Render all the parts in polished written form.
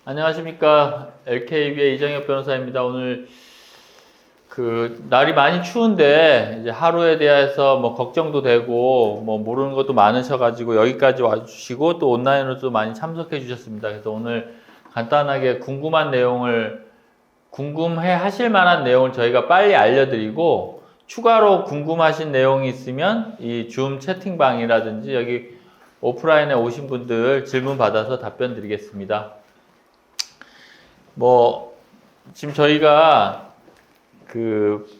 안녕하십니까. LKB의 이정엽 변호사입니다. 오늘 날이 많이 추운데 이제 하루에 대해서 뭐 걱정도 되고 뭐 모르는 것도 많으셔가지고 여기까지 와주시고 또 온라인으로도 많이 참석해 주셨습니다. 그래서 오늘 간단하게 궁금해 하실 만한 내용을 저희가 빨리 알려드리고 추가로 궁금하신 내용이 있으면 이 줌 채팅방이라든지 여기 오프라인에 오신 분들 질문 받아서 답변 드리겠습니다. 지금 저희가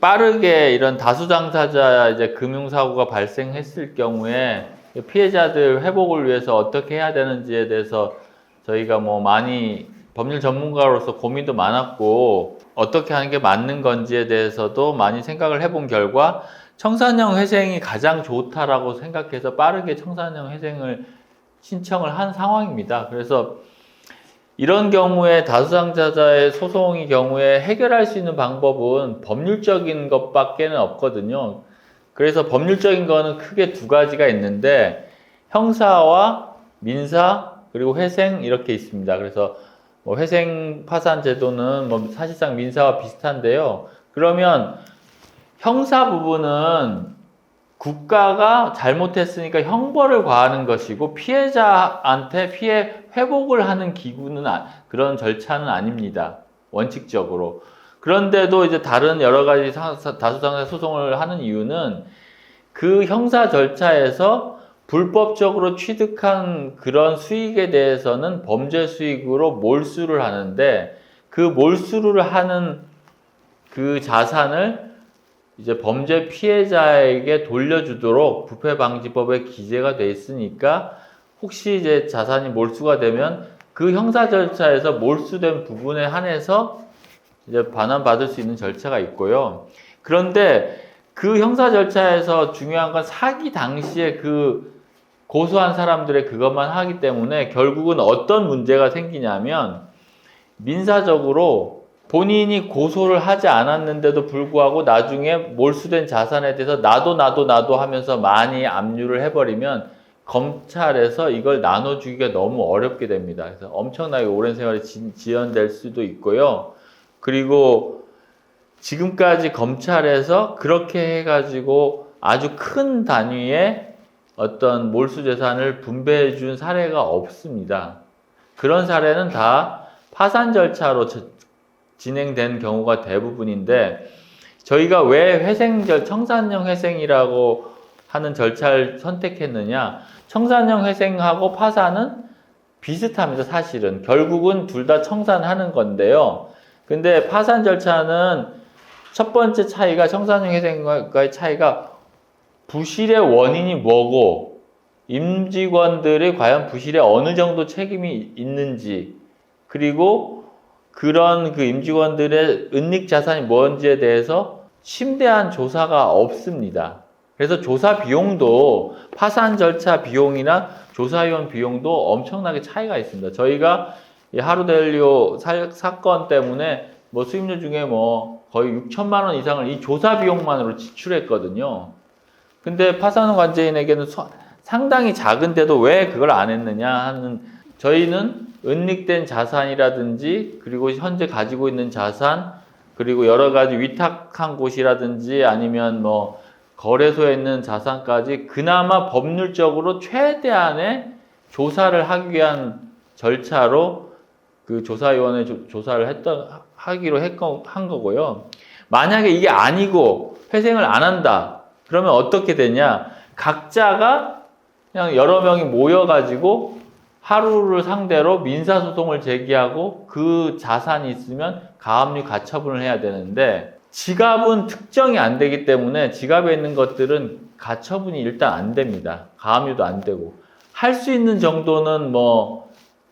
빠르게 이런 다수당사자 이제 금융사고가 발생했을 경우에 피해자들 회복을 위해서 어떻게 해야 되는지에 대해서 저희가 많이 법률 전문가로서 고민도 많았고 어떻게 하는 게 맞는 건지에 대해서도 많이 생각을 해본 결과 청산형 회생이 가장 좋다라고 생각해서 빠르게 청산형 회생을 신청을 한 상황입니다. 그래서 이런 경우에 다수당사자의 소송의 경우에 해결할 수 있는 방법은 법률적인 것밖에는 없거든요. 그래서 법률적인 거는 크게 두 가지가 있는데 형사와 민사 그리고 회생 이렇게 있습니다. 그래서 회생 파산 제도는 사실상 민사와 비슷한데요. 그러면 형사 부분은 국가가 잘못했으니까 형벌을 가하는 것이고 피해자한테 피해 회복을 하는 기구는 그런 절차는 아닙니다. 원칙적으로. 그런데도 이제 다른 여러 가지 다수당사자 소송을 하는 이유는 그 형사 절차에서 불법적으로 취득한 그런 수익에 대해서는 범죄 수익으로 몰수를 하는데 그 몰수를 하는 그 자산을 이제 범죄 피해자에게 돌려주도록 부패방지법에 기재가 돼 있으니까 혹시 이제 자산이 몰수가 되면 그 형사 절차에서 몰수된 부분에 한해서 이제 반환받을 수 있는 절차가 있고요. 그런데 그 형사 절차에서 중요한 건 사기 당시에 그 고소한 사람들의 그것만 하기 때문에 결국은 어떤 문제가 생기냐면 민사적으로 본인이 고소를 하지 않았는데도 불구하고 나중에 몰수된 자산에 대해서 나도 하면서 많이 압류를 해버리면 검찰에서 이걸 나눠주기가 너무 어렵게 됩니다. 그래서 엄청나게 오랜 세월이 지연될 수도 있고요. 그리고 지금까지 검찰에서 그렇게 해가지고 아주 큰 단위의 어떤 몰수 재산을 분배해 준 사례가 없습니다. 그런 사례는 다 파산 절차로 진행된 경우가 대부분인데 저희가 왜 청산형 회생이라고 하는 절차를 선택했느냐? 청산형 회생하고 파산은 비슷합니다. 사실은 결국은 둘 다 청산하는 건데요. 근데 파산 절차는 첫 번째 차이가 청산형 회생과의 차이가 부실의 원인이 뭐고 임직원들이 과연 부실에 어느 정도 책임이 있는지 그리고 그런 임직원들의 은닉 자산이 뭔지에 대해서 심대한 조사가 없습니다. 그래서 조사 비용도 파산 절차 비용이나 조사위원 비용도 엄청나게 차이가 있습니다. 저희가 이 하루델리오 사건 때문에 수임료 중에 거의 6천만 원 이상을 이 조사 비용만으로 지출했거든요. 근데 파산 관제인에게는 상당히 작은데도 왜 그걸 안 했느냐 하는 저희는 은닉된 자산이라든지 그리고 현재 가지고 있는 자산 그리고 여러 가지 위탁한 곳이라든지 아니면 거래소에 있는 자산까지 그나마 법률적으로 최대한의 조사를 하기 위한 절차로 그 조사위원회 조사를 하기로 한 거고요. 만약에 이게 아니고 회생을 안 한다. 그러면 어떻게 되냐? 각자가 그냥 여러 명이 모여가지고 하루를 상대로 민사소송을 제기하고 그 자산이 있으면 가압류 가처분을 해야 되는데 지갑은 특정이 안 되기 때문에 지갑에 있는 것들은 가처분이 일단 안 됩니다. 가압류도 안 되고 할 수 있는 정도는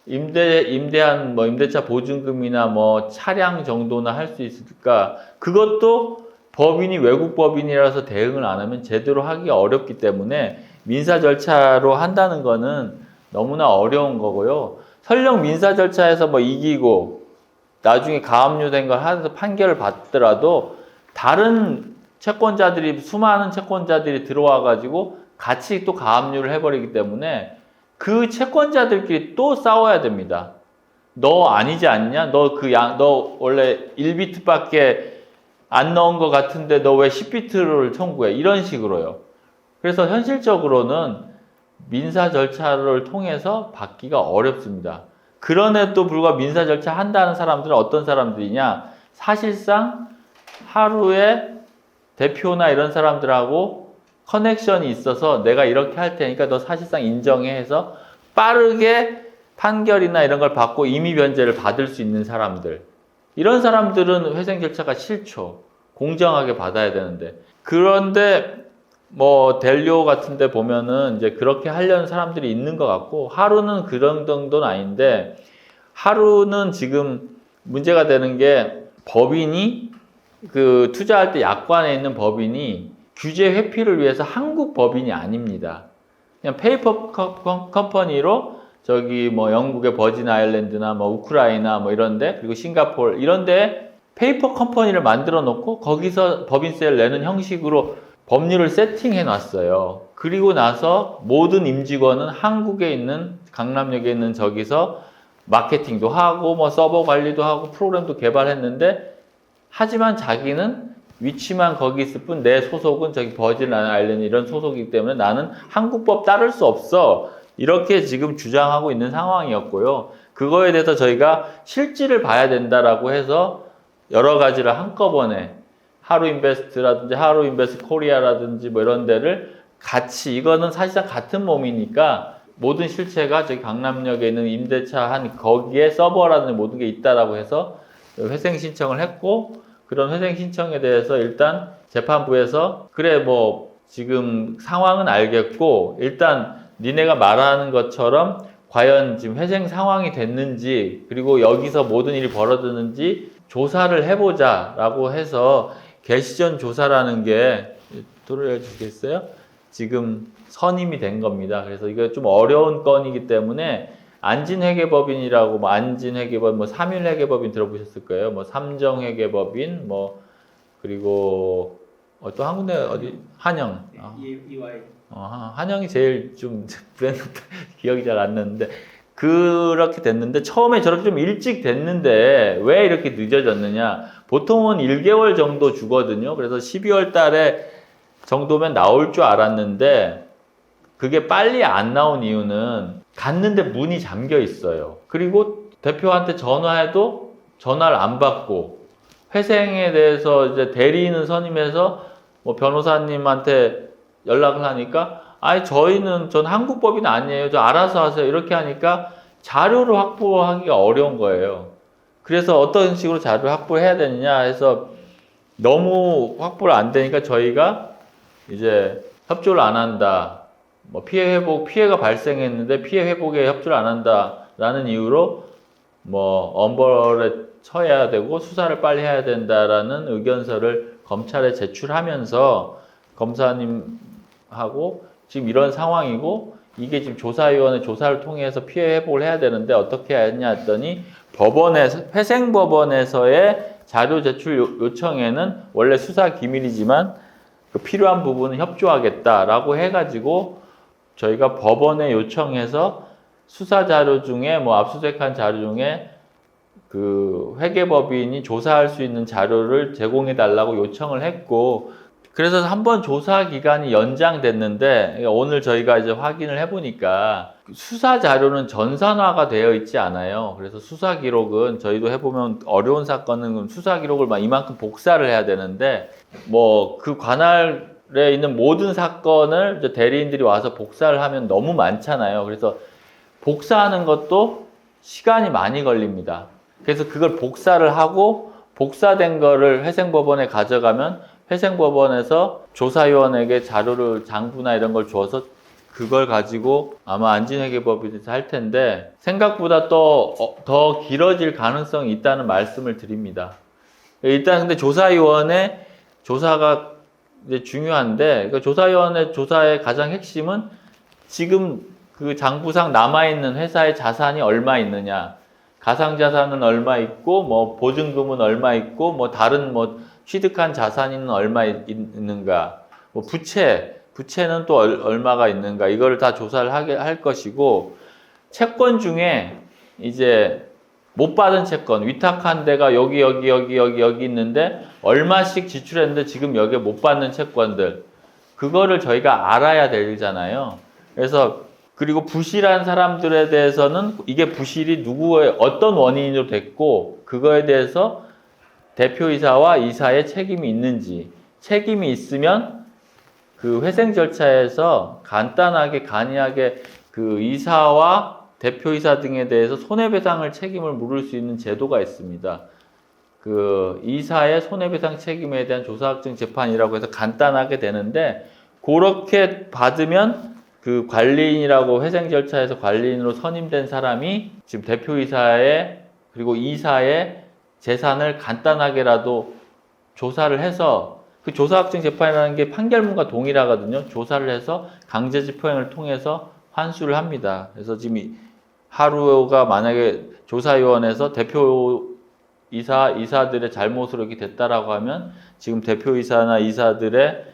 임대한 임대차 보증금이나 차량 정도나 할 수 있을까? 그것도 법인이 외국 법인이라서 대응을 안 하면 제대로 하기 어렵기 때문에 민사 절차로 한다는 거는 너무나 어려운 거고요. 설령 민사 절차에서 이기고 나중에 가압류된 걸 하면서 판결을 받더라도 다른 수많은 채권자들이 들어와 가지고 같이 또 가압류를 해버리기 때문에 그 채권자들끼리 또 싸워야 됩니다. 너 아니지 않냐? 너 원래 1비트밖에 안 넣은 것 같은데 너 왜 10비트를 청구해? 이런 식으로요. 그래서 현실적으로는 민사 절차를 통해서 받기가 어렵습니다. 그런에도 불구하고 민사 절차 한다는 사람들은 어떤 사람들이냐? 사실상 하루에 대표나 이런 사람들하고 커넥션이 있어서 내가 이렇게 할 테니까 너 사실상 인정해 해서 빠르게 판결이나 이런 걸 받고 임의 변제를 받을 수 있는 사람들. 이런 사람들은 회생 절차가 싫죠. 공정하게 받아야 되는데. 그런데 뭐 델리오 같은 데 보면은 이제 그렇게 하려는 사람들이 있는 것 같고, 하루는 그런 정도는 아닌데, 하루는 지금 문제가 되는 게 법인이 그 투자할 때 약관에 있는 법인이 규제 회피를 위해서 한국 법인이 아닙니다. 그냥 페이퍼 컴퍼니로 저기 뭐 영국의 버진 아일랜드나 뭐 우크라이나 뭐 이런데, 그리고 싱가포르 이런데 페이퍼 컴퍼니를 만들어 놓고 거기서 법인세를 내는 형식으로 법률을 세팅해 놨어요. 그리고 나서 모든 임직원은 한국에 있는 강남역에 있는 저기서 마케팅도 하고 뭐 서버 관리도 하고 프로그램도 개발했는데, 하지만 자기는 위치만 거기 있을 뿐 내 소속은 저기 버진 아일랜드 이런 소속이기 때문에 나는 한국법 따를 수 없어. 이렇게 지금 주장하고 있는 상황이었고요. 그거에 대해서 저희가 실질을 봐야 된다라고 해서 여러 가지를 한꺼번에 하루인베스트라든지 하루인베스트 코리아라든지 뭐 이런 데를 같이, 이거는 사실상 같은 몸이니까 모든 실체가 저기 강남역에 있는 임대차 한 거기에 서버라든지 모든 게 있다라고 해서 회생 신청을 했고, 그런 회생 신청에 대해서 일단 재판부에서 그래 뭐 지금 상황은 알겠고 일단 니네가 말하는 것처럼 과연 지금 회생 상황이 됐는지, 그리고 여기서 모든 일이 벌어졌는지 조사를 해보자 라고 해서 개시전 조사라는 게 들어주시겠어요? 지금 선임이 된 겁니다. 그래서 이거 좀 어려운 건이기 때문에 안진회계법인이라고, 뭐 안진회계법인, 뭐 삼일회계법인 들어보셨을 거예요. 뭐 삼정회계법인, 뭐 그리고 또 한 군데 어디 한영. EY. 한영이 제일 좀 브랜드 기억이 잘 안 나는데, 그렇게 됐는데 처음에 저렇게 좀 일찍 됐는데 왜 이렇게 늦어졌느냐? 보통은 1개월 정도 주거든요. 그래서 12월 달에 정도면 나올 줄 알았는데 그게 빨리 안 나온 이유는 갔는데 문이 잠겨 있어요. 그리고 대표한테 전화해도 전화를 안 받고, 회생에 대해서 이제 대리인은 선임해서 뭐 변호사님한테 연락을 하니까 전 한국법인 아니에요. 저 알아서 하세요. 이렇게 하니까 자료를 확보하기가 어려운 거예요. 그래서 어떤 식으로 자료를 확보를 해야 되느냐 해서 너무 확보를 안 되니까 저희가 이제 협조를 안 한다. 뭐 피해가 발생했는데 피해 회복에 협조를 안 한다라는 이유로 뭐 엄벌에 처해야 되고 수사를 빨리 해야 된다라는 의견서를 검찰에 제출하면서 검사님하고 지금 이런 상황이고 이게 지금 조사위원회 조사를 통해서 피해 회복을 해야 되는데 어떻게 했냐 했더니 회생법원에서의 자료 제출 요청에는 원래 수사 기밀이지만 그 필요한 부분은 협조하겠다라고 해가지고 저희가 법원에 요청해서 수사 자료 중에 뭐 압수수색한 자료 중에 그 회계법인이 조사할 수 있는 자료를 제공해 달라고 요청을 했고, 그래서 한번 조사 기간이 연장됐는데 오늘 저희가 이제 확인을 해보니까 수사 자료는 전산화가 되어 있지 않아요. 그래서 수사 기록은 저희도 해보면 어려운 사건은 수사 기록을 막 이만큼 복사를 해야 되는데 뭐 그 관할에 있는 모든 사건을 이제 대리인들이 와서 복사를 하면 너무 많잖아요. 그래서 복사하는 것도 시간이 많이 걸립니다. 그래서 그걸 복사를 하고 복사된 거를 회생법원에 가져가면 회생법원에서 조사위원에게 자료를 장부나 이런 걸 줘서 그걸 가지고 아마 안진회계법인에서 할 텐데 생각보다 또 더 길어질 가능성이 있다는 말씀을 드립니다. 일단 근데 조사위원회 조사가 이제 중요한데 그 조사위원회 조사의 가장 핵심은 지금 그 장부상 남아있는 회사의 자산이 얼마 있느냐, 가상자산은 얼마 있고 뭐 보증금은 얼마 있고 뭐 다른 뭐 취득한 자산은 얼마 있는가, 뭐 부채는 또 얼마가 있는가, 이거를 다 조사를 할 것이고, 채권 중에 이제 못 받은 채권, 위탁한 데가 여기 있는데 얼마씩 지출했는데 지금 여기에 못 받는 채권들, 그거를 저희가 알아야 되잖아요. 그래서 그리고 부실한 사람들에 대해서는 이게 부실이 누구의 어떤 원인으로 됐고 그거에 대해서 대표이사와 이사의 책임이 있는지, 책임이 있으면 그 회생 절차에서 간단하게 간이하게 그 이사와 대표이사 등에 대해서 손해배상을 책임을 물을 수 있는 제도가 있습니다. 그 이사의 손해배상 책임에 대한 조사확정 재판이라고 해서 간단하게 되는데, 그렇게 받으면 그 관리인이라고 회생 절차에서 관리인으로 선임된 사람이 지금 대표이사의 그리고 이사의 재산을 간단하게라도 조사를 해서, 그 조사확정 재판이라는 게 판결문과 동일하거든요. 조사를 해서 강제집행을 통해서 환수를 합니다. 그래서 지금 하루가 만약에 조사위원회에서 이사들의 잘못으로 이렇게 됐다라고 하면 지금 대표이사나 이사들의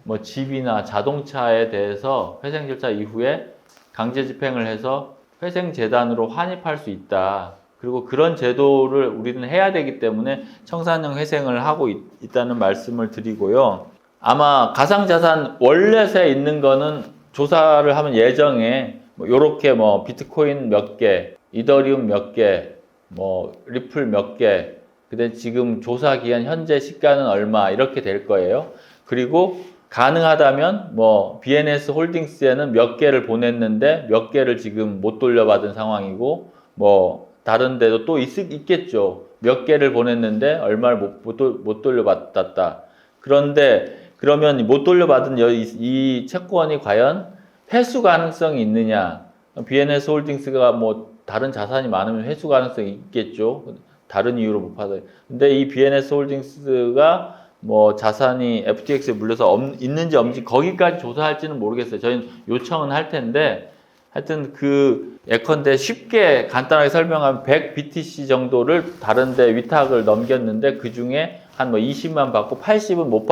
뭐 집이나 자동차에 대해서 회생 절차 이후에 강제집행을 해서 회생재단으로 환입할 수 있다. 그리고 그런 제도를 우리는 해야 되기 때문에 청산형 회생을 하고 있다는 말씀을 드리고요. 아마 가상자산 월렛에 있는 거는 조사를 하면 예정에 뭐 요렇게 뭐 비트코인 몇 개, 이더리움 몇 개, 뭐 리플 몇 개, 근데 지금 조사 기한 현재 시가는 얼마 이렇게 될 거예요. 그리고 가능하다면 뭐 BNS 홀딩스에는 몇 개를 보냈는데 몇 개를 지금 못 돌려받은 상황이고, 뭐 다른 데도 또 있겠죠. 몇 개를 보냈는데 얼마를 못 돌려받았다. 그런데 그러면 못 돌려받은 이 채권이 과연 회수 가능성이 있느냐? BNS 홀딩스가 뭐 다른 자산이 많으면 회수 가능성이 있겠죠. 다른 이유로 못 받아요. 근데 이 BNS 홀딩스가 뭐 자산이 FTX에 물려서 있는지 없는지 거기까지 조사할지는 모르겠어요. 저희는 요청은 할 텐데, 하여튼 그 예컨대 쉽게 간단하게 설명하면 100 BTC 정도를 다른데 위탁을 넘겼는데 그 중에 한 뭐 20만 받고 80은 못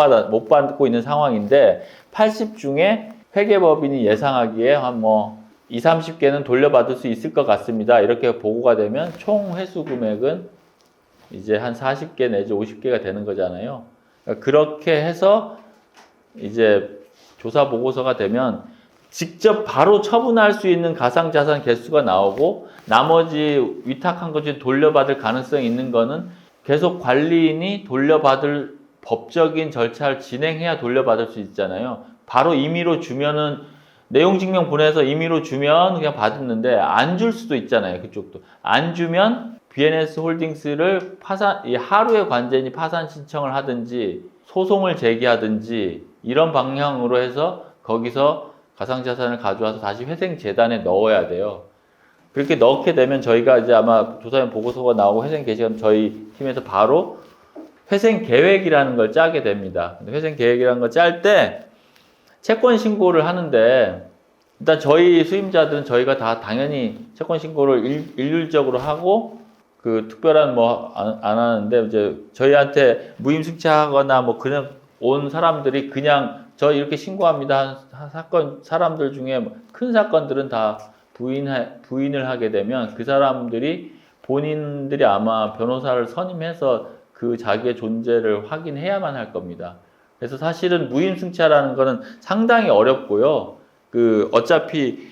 받고 있는 상황인데, 80 중에 회계법인이 예상하기에 한 뭐 20, 30개는 돌려받을 수 있을 것 같습니다. 이렇게 보고가 되면 총 회수 금액은 이제 한 40개 내지 50개가 되는 거잖아요. 그렇게 해서 이제 조사 보고서가 되면 직접 바로 처분할 수 있는 가상자산 개수가 나오고, 나머지 위탁한 것 중에 돌려받을 가능성이 있는 거는 계속 관리인이 돌려받을 법적인 절차를 진행해야 돌려받을 수 있잖아요. 바로 임의로 주면은 내용 증명 보내서 임의로 주면 그냥 받았는데 안 줄 수도 있잖아요. 그쪽도 안 주면 BNS 홀딩스를 하루의 관제인이 파산 신청을 하든지 소송을 제기하든지 이런 방향으로 해서 거기서 가상자산을 가져와서 다시 회생재단에 넣어야 돼요. 그렇게 넣게 되면 저희가 이제 아마 조사위원 보고서가 나오고 회생 개시하면 저희 팀에서 바로 회생 계획이라는 걸 짜게 됩니다. 회생 계획이라는 걸 짤 때 채권 신고를 하는데, 일단 저희 수임자들은 저희가 다 당연히 채권 신고를 일률적으로 하고, 그 특별한 뭐 안 하는데, 이제 저희한테 무임승차하거나 뭐 그냥 온 사람들이 그냥 저 이렇게 신고합니다 한 사람들 중에 큰 사건들은 다 부인을 하게 되면 그 사람들이 본인들이 아마 변호사를 선임해서 그 자기의 존재를 확인해야만 할 겁니다. 그래서 사실은 무임승차라는 거는 상당히 어렵고요. 어차피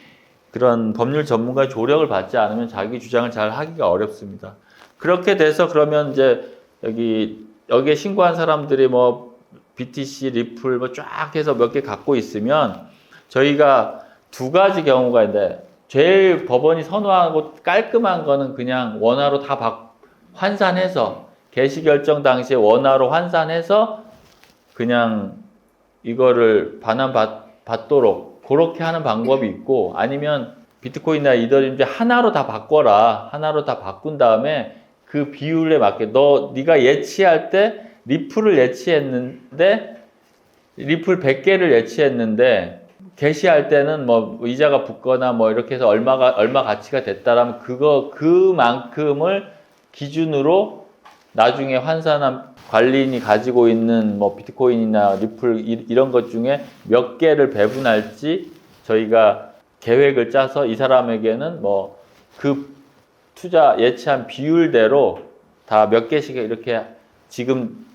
그런 법률 전문가의 조력을 받지 않으면 자기 주장을 잘 하기가 어렵습니다. 그렇게 돼서 그러면 이제 여기에 신고한 사람들이 뭐 BTC, 리플 뭐 쫙 해서 몇 개 갖고 있으면 저희가 두 가지 경우가 있는데, 제일 법원이 선호하고 깔끔한 거는 그냥 원화로 다 환산해서 개시 결정 당시에 원화로 환산해서 그냥 이거를 반환받도록 그렇게 하는 방법이 있고, 아니면 비트코인이나 이더리움 하나로 다 바꿔라. 하나로 다 바꾼 다음에 그 비율에 맞게 네가 예치할 때 리플을 예치했는데 리플 100개를 예치했는데 개시할 때는 뭐 이자가 붙거나 뭐 이렇게 해서 얼마 가치가 됐다라면 그만큼을 기준으로 나중에 환산한 관리인이 가지고 있는 뭐 비트코인이나 리플 이런 것 중에 몇 개를 배분할지 저희가 계획을 짜서 이 사람에게는 뭐 그 투자 예치한 비율대로 다 몇 개씩 이렇게 지금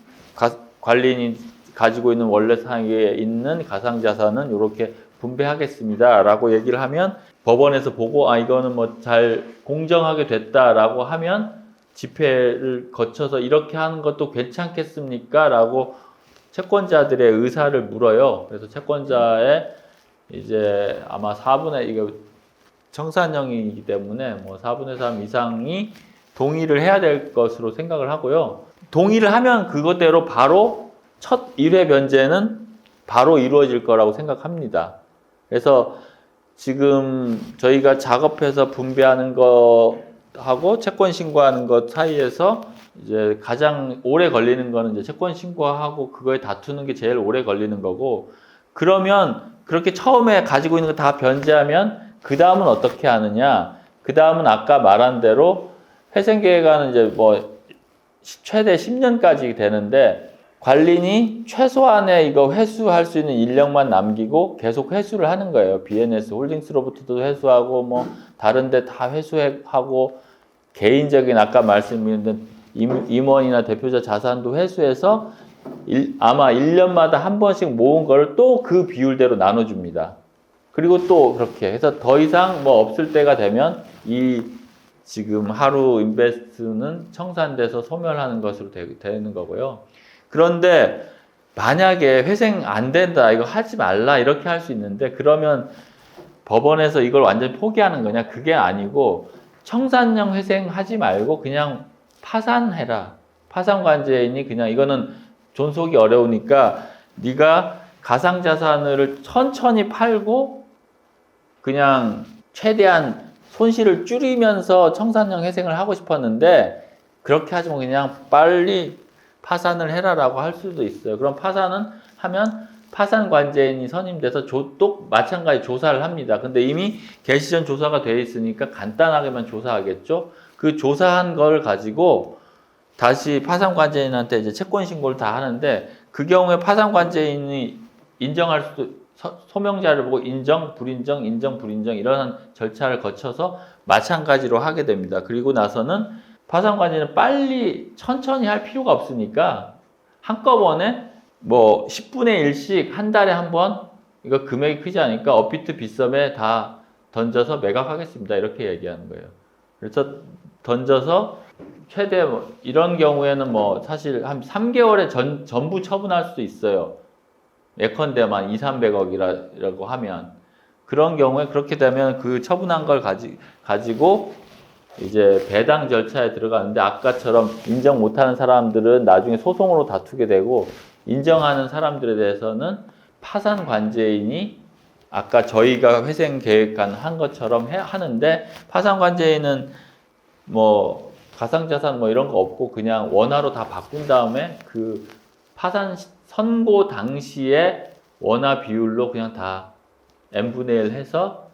관리인이 가지고 있는 원래 상에 있는 가상자산은 이렇게 분배하겠습니다라고 얘기를 하면 법원에서 보고 이거는 뭐 잘 공정하게 됐다라고 하면 집회를 거쳐서 이렇게 하는 것도 괜찮겠습니까? 라고 채권자들의 의사를 물어요. 그래서 채권자의 이제 아마 4분의 이게 청산형이기 때문에 뭐 4분의 3 이상이 동의를 해야 될 것으로 생각을 하고요. 동의를 하면 그것대로 바로 첫 1회 변제는 바로 이루어질 거라고 생각합니다. 그래서 지금 저희가 작업해서 분배하는 거하고 채권 신고하는 것 사이에서 이제 가장 오래 걸리는 거는 이제 채권 신고하고 그거에 다투는 게 제일 오래 걸리는 거고, 그러면 그렇게 처음에 가지고 있는 거 다 변제하면 그 다음은 어떻게 하느냐? 그 다음은 아까 말한 대로 회생계획안은 이제 뭐 최대 10년까지 되는데 관리인이 최소한의 이거 회수할 수 있는 인력만 남기고 계속 회수를 하는 거예요. BNS 홀딩스로부터도 회수하고 뭐 다른 데 다 회수하고 개인적인 아까 말씀드린 임원이나 대표자 자산도 회수해서 아마 1년마다 한 번씩 모은 거를 또 그 비율대로 나눠줍니다. 그리고 또 그렇게 해서 더 이상 뭐 없을 때가 되면 이 지금 하루 인베스트는 청산돼서 소멸하는 것으로 되는 거고요. 그런데 만약에 회생 안 된다, 이거 하지 말라 이렇게 할 수 있는데 그러면 법원에서 이걸 완전히 포기하는 거냐? 그게 아니고 청산형 회생하지 말고 그냥 파산해라. 파산관제인이 그냥 이거는 존속이 어려우니까 네가 가상자산을 천천히 팔고 그냥 최대한 손실을 줄이면서 청산형 회생을 하고 싶었는데 그렇게 하지 뭐 그냥 빨리 파산을 해라라고 할 수도 있어요. 그럼 파산은 하면 파산관제인이 선임돼서 또 마찬가지 조사를 합니다. 근데 이미 개시전 조사가 되어 있으니까 간단하게만 조사하겠죠. 그 조사한 걸 가지고 다시 파산관제인한테 이제 채권 신고를 다 하는데 그 경우에 파산관제인이 인정할 수도 소명자를 보고 인정, 불인정, 인정, 불인정 이런 절차를 거쳐서 마찬가지로 하게 됩니다. 그리고 나서는 파산관제는 빨리 천천히 할 필요가 없으니까 한꺼번에 뭐 10분의 1씩 한 달에 한 번 이거 금액이 크지 않으니까 업비트 빗썸에 다 던져서 매각하겠습니다. 이렇게 얘기하는 거예요. 그래서 던져서 최대 이런 경우에는 뭐 사실 한 3개월에 전부 처분할 수도 있어요. 예컨대만 200~300억이라고 하면 그런 경우에 그렇게 되면 그 처분한 걸 가지고 이제 배당 절차에 들어가는데 아까처럼 인정 못하는 사람들은 나중에 소송으로 다투게 되고 인정하는 사람들에 대해서는 파산관제인이 아까 저희가 회생계획안 한 것처럼 하는데 파산관제인은 뭐 가상자산 뭐 이런 거 없고 그냥 원화로 다 바꾼 다음에 그 파산 선고 당시에 원화 비율로 그냥 다 n분의 1 해서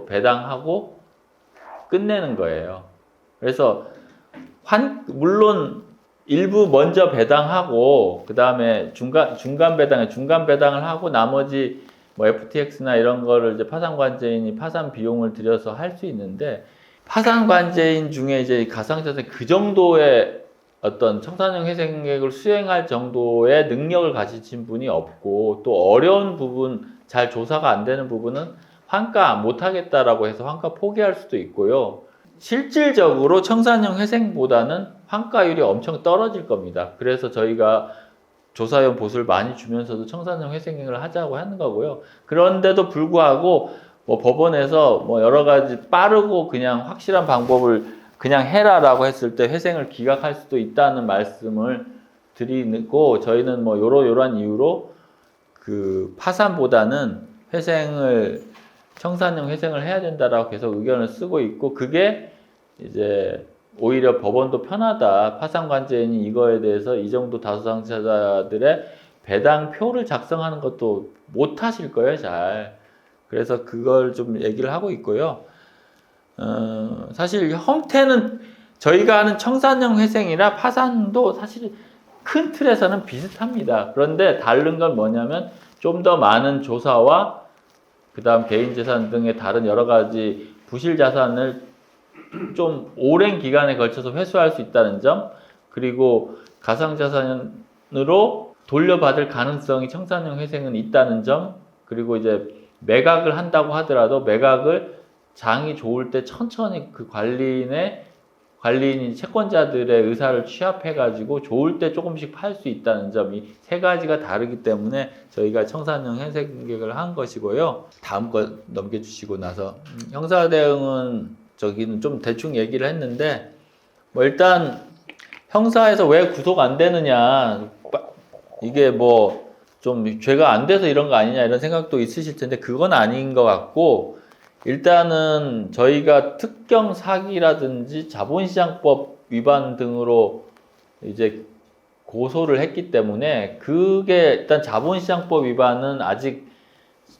배당하고 끝내는 거예요. 그래서 물론 일부 먼저 배당하고 그 다음에 중간 배당을 하고 나머지 뭐 FTX나 이런 거를 이제 파산관제인이 파산 비용을 들여서 할 수 있는데 파산관제인 중에 이제 가상자산 그 정도의 어떤 청산형 회생계획을 수행할 정도의 능력을 가지신 분이 없고 또 어려운 부분, 잘 조사가 안 되는 부분은 환가 못 하겠다라고 해서 환가 포기할 수도 있고요. 실질적으로 청산형 회생보다는 환가율이 엄청 떨어질 겁니다. 그래서 저희가 조사용 보수를 많이 주면서도 청산형 회생을 하자고 하는 거고요. 그런데도 불구하고 뭐 법원에서 뭐 여러 가지 빠르고 그냥 확실한 방법을 그냥 해라라고 했을 때 회생을 기각할 수도 있다는 말씀을 드리고 저희는 뭐 요러한 이유로 그 파산보다는 청산형 회생을 해야 된다라고 계속 의견을 쓰고 있고 그게 이제 오히려 법원도 편하다. 파산관제인이 이거에 대해서 이 정도 다수당사자들의 배당표를 작성하는 것도 못 하실 거예요, 잘. 그래서 그걸 좀 얘기를 하고 있고요. 사실 형태는 저희가 하는 청산형 회생이나 파산도 사실 큰 틀에서는 비슷합니다. 그런데 다른 건 뭐냐면 좀 더 많은 조사와 그 다음 개인재산 등의 다른 여러 가지 부실자산을 좀 오랜 기간에 걸쳐서 회수할 수 있다는 점, 그리고 가상자산으로 돌려받을 가능성이 청산형 회생은 있다는 점, 그리고 이제 매각을 한다고 하더라도 매각을 장이 좋을 때 천천히 그 관리인이 채권자들의 의사를 취합해가지고 좋을 때 조금씩 팔 수 있다는 점, 이 세 가지가 다르기 때문에 저희가 청산형 회생 계획을 한 것이고요. 다음 거 넘겨주시고 나서 형사대응은 저기는 좀 대충 얘기를 했는데, 뭐 일단 형사에서 왜 구속 안 되느냐, 이게 뭐 좀 죄가 안 돼서 이런 거 아니냐 이런 생각도 있으실 텐데 그건 아닌 것 같고, 일단은 저희가 특경 사기라든지 자본시장법 위반 등으로 이제 고소를 했기 때문에, 그게 일단 자본시장법 위반은 아직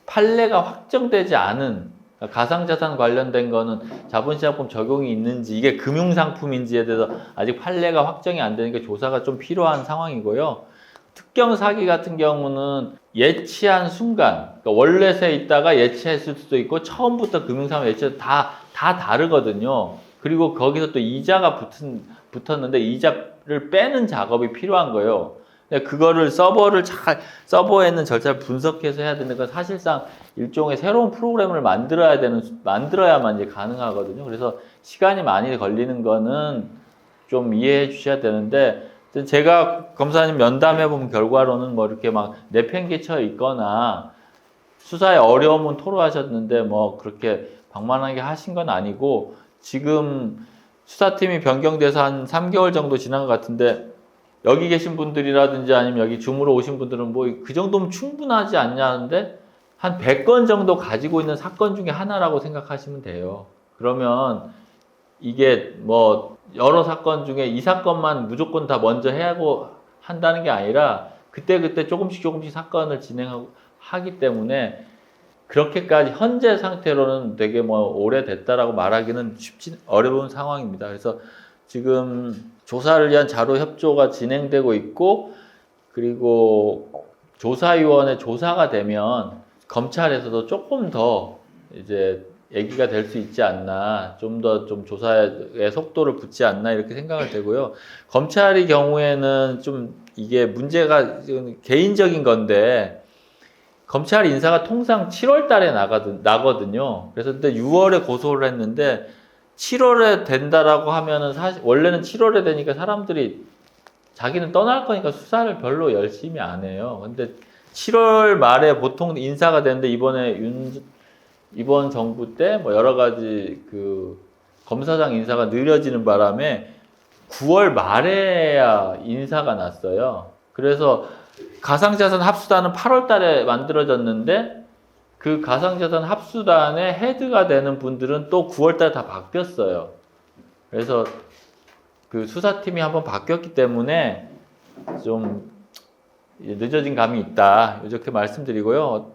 판례가 확정되지 않은, 가상자산 관련된 거는 자본시장법 적용이 있는지 이게 금융상품인지에 대해서 아직 판례가 확정이 안 되니까 조사가 좀 필요한 상황이고요. 특경 사기 같은 경우는 예치한 순간, 그러니까 월렛에 있다가 예치했을 수도 있고 처음부터 금융상품 예치해서 다 다르거든요. 그리고 거기서 또 이자가 붙었는데 이자를 빼는 작업이 필요한 거예요. 그거를 서버에 있는 절차를 분석해서 해야 되는 건 사실상 일종의 새로운 프로그램을 만들어야만 이제 가능하거든요. 그래서 시간이 많이 걸리는 거는 좀 이해해 주셔야 되는데, 제가 검사님 면담해 본 결과로는 뭐 이렇게 막 내팽개쳐 있거나 수사에 어려움은 토로하셨는데 뭐 그렇게 방만하게 하신 건 아니고, 지금 수사팀이 변경돼서 한 3개월 정도 지난 것 같은데, 여기 계신 분들이라든지 아니면 여기 줌으로 오신 분들은 뭐 그 정도면 충분하지 않냐는데, 한 100건 정도 가지고 있는 사건 중에 하나라고 생각하시면 돼요. 그러면 이게 뭐 여러 사건 중에 이 사건만 무조건 다 먼저 하고 한다는 게 아니라 그때그때 조금씩 사건을 하기 때문에, 그렇게까지 현재 상태로는 되게 뭐 오래됐다라고 말하기는 어려운 상황입니다. 그래서 지금 조사를 위한 자료 협조가 진행되고 있고, 그리고 조사위원회 조사가 되면 검찰에서도 조금 더 이제 얘기가 될 수 있지 않나, 좀 조사의 속도를 붙지 않나 이렇게 생각을 되고요. 검찰의 경우에는 좀 이게 문제가 개인적인 건데, 검찰 인사가 통상 7월 달에 나거든요. 그래서 근데 6월에 고소를 했는데 7월에 된다라고 하면은 사실 원래는 7월에 되니까 사람들이 자기는 떠날 거니까 수사를 별로 열심히 안 해요. 근데 7월 말에 보통 인사가 되는데, 이번 정부 때 뭐 여러 가지 그 검사장 인사가 느려지는 바람에 9월 말에야 인사가 났어요. 그래서 가상자산 합수단은 8월 달에 만들어졌는데, 그 가상자산 합수단의 헤드가 되는 분들은 또 9월 달에 다 바뀌었어요. 그래서 그 수사팀이 한번 바뀌었기 때문에 좀 늦어진 감이 있다, 이렇게 말씀드리고요.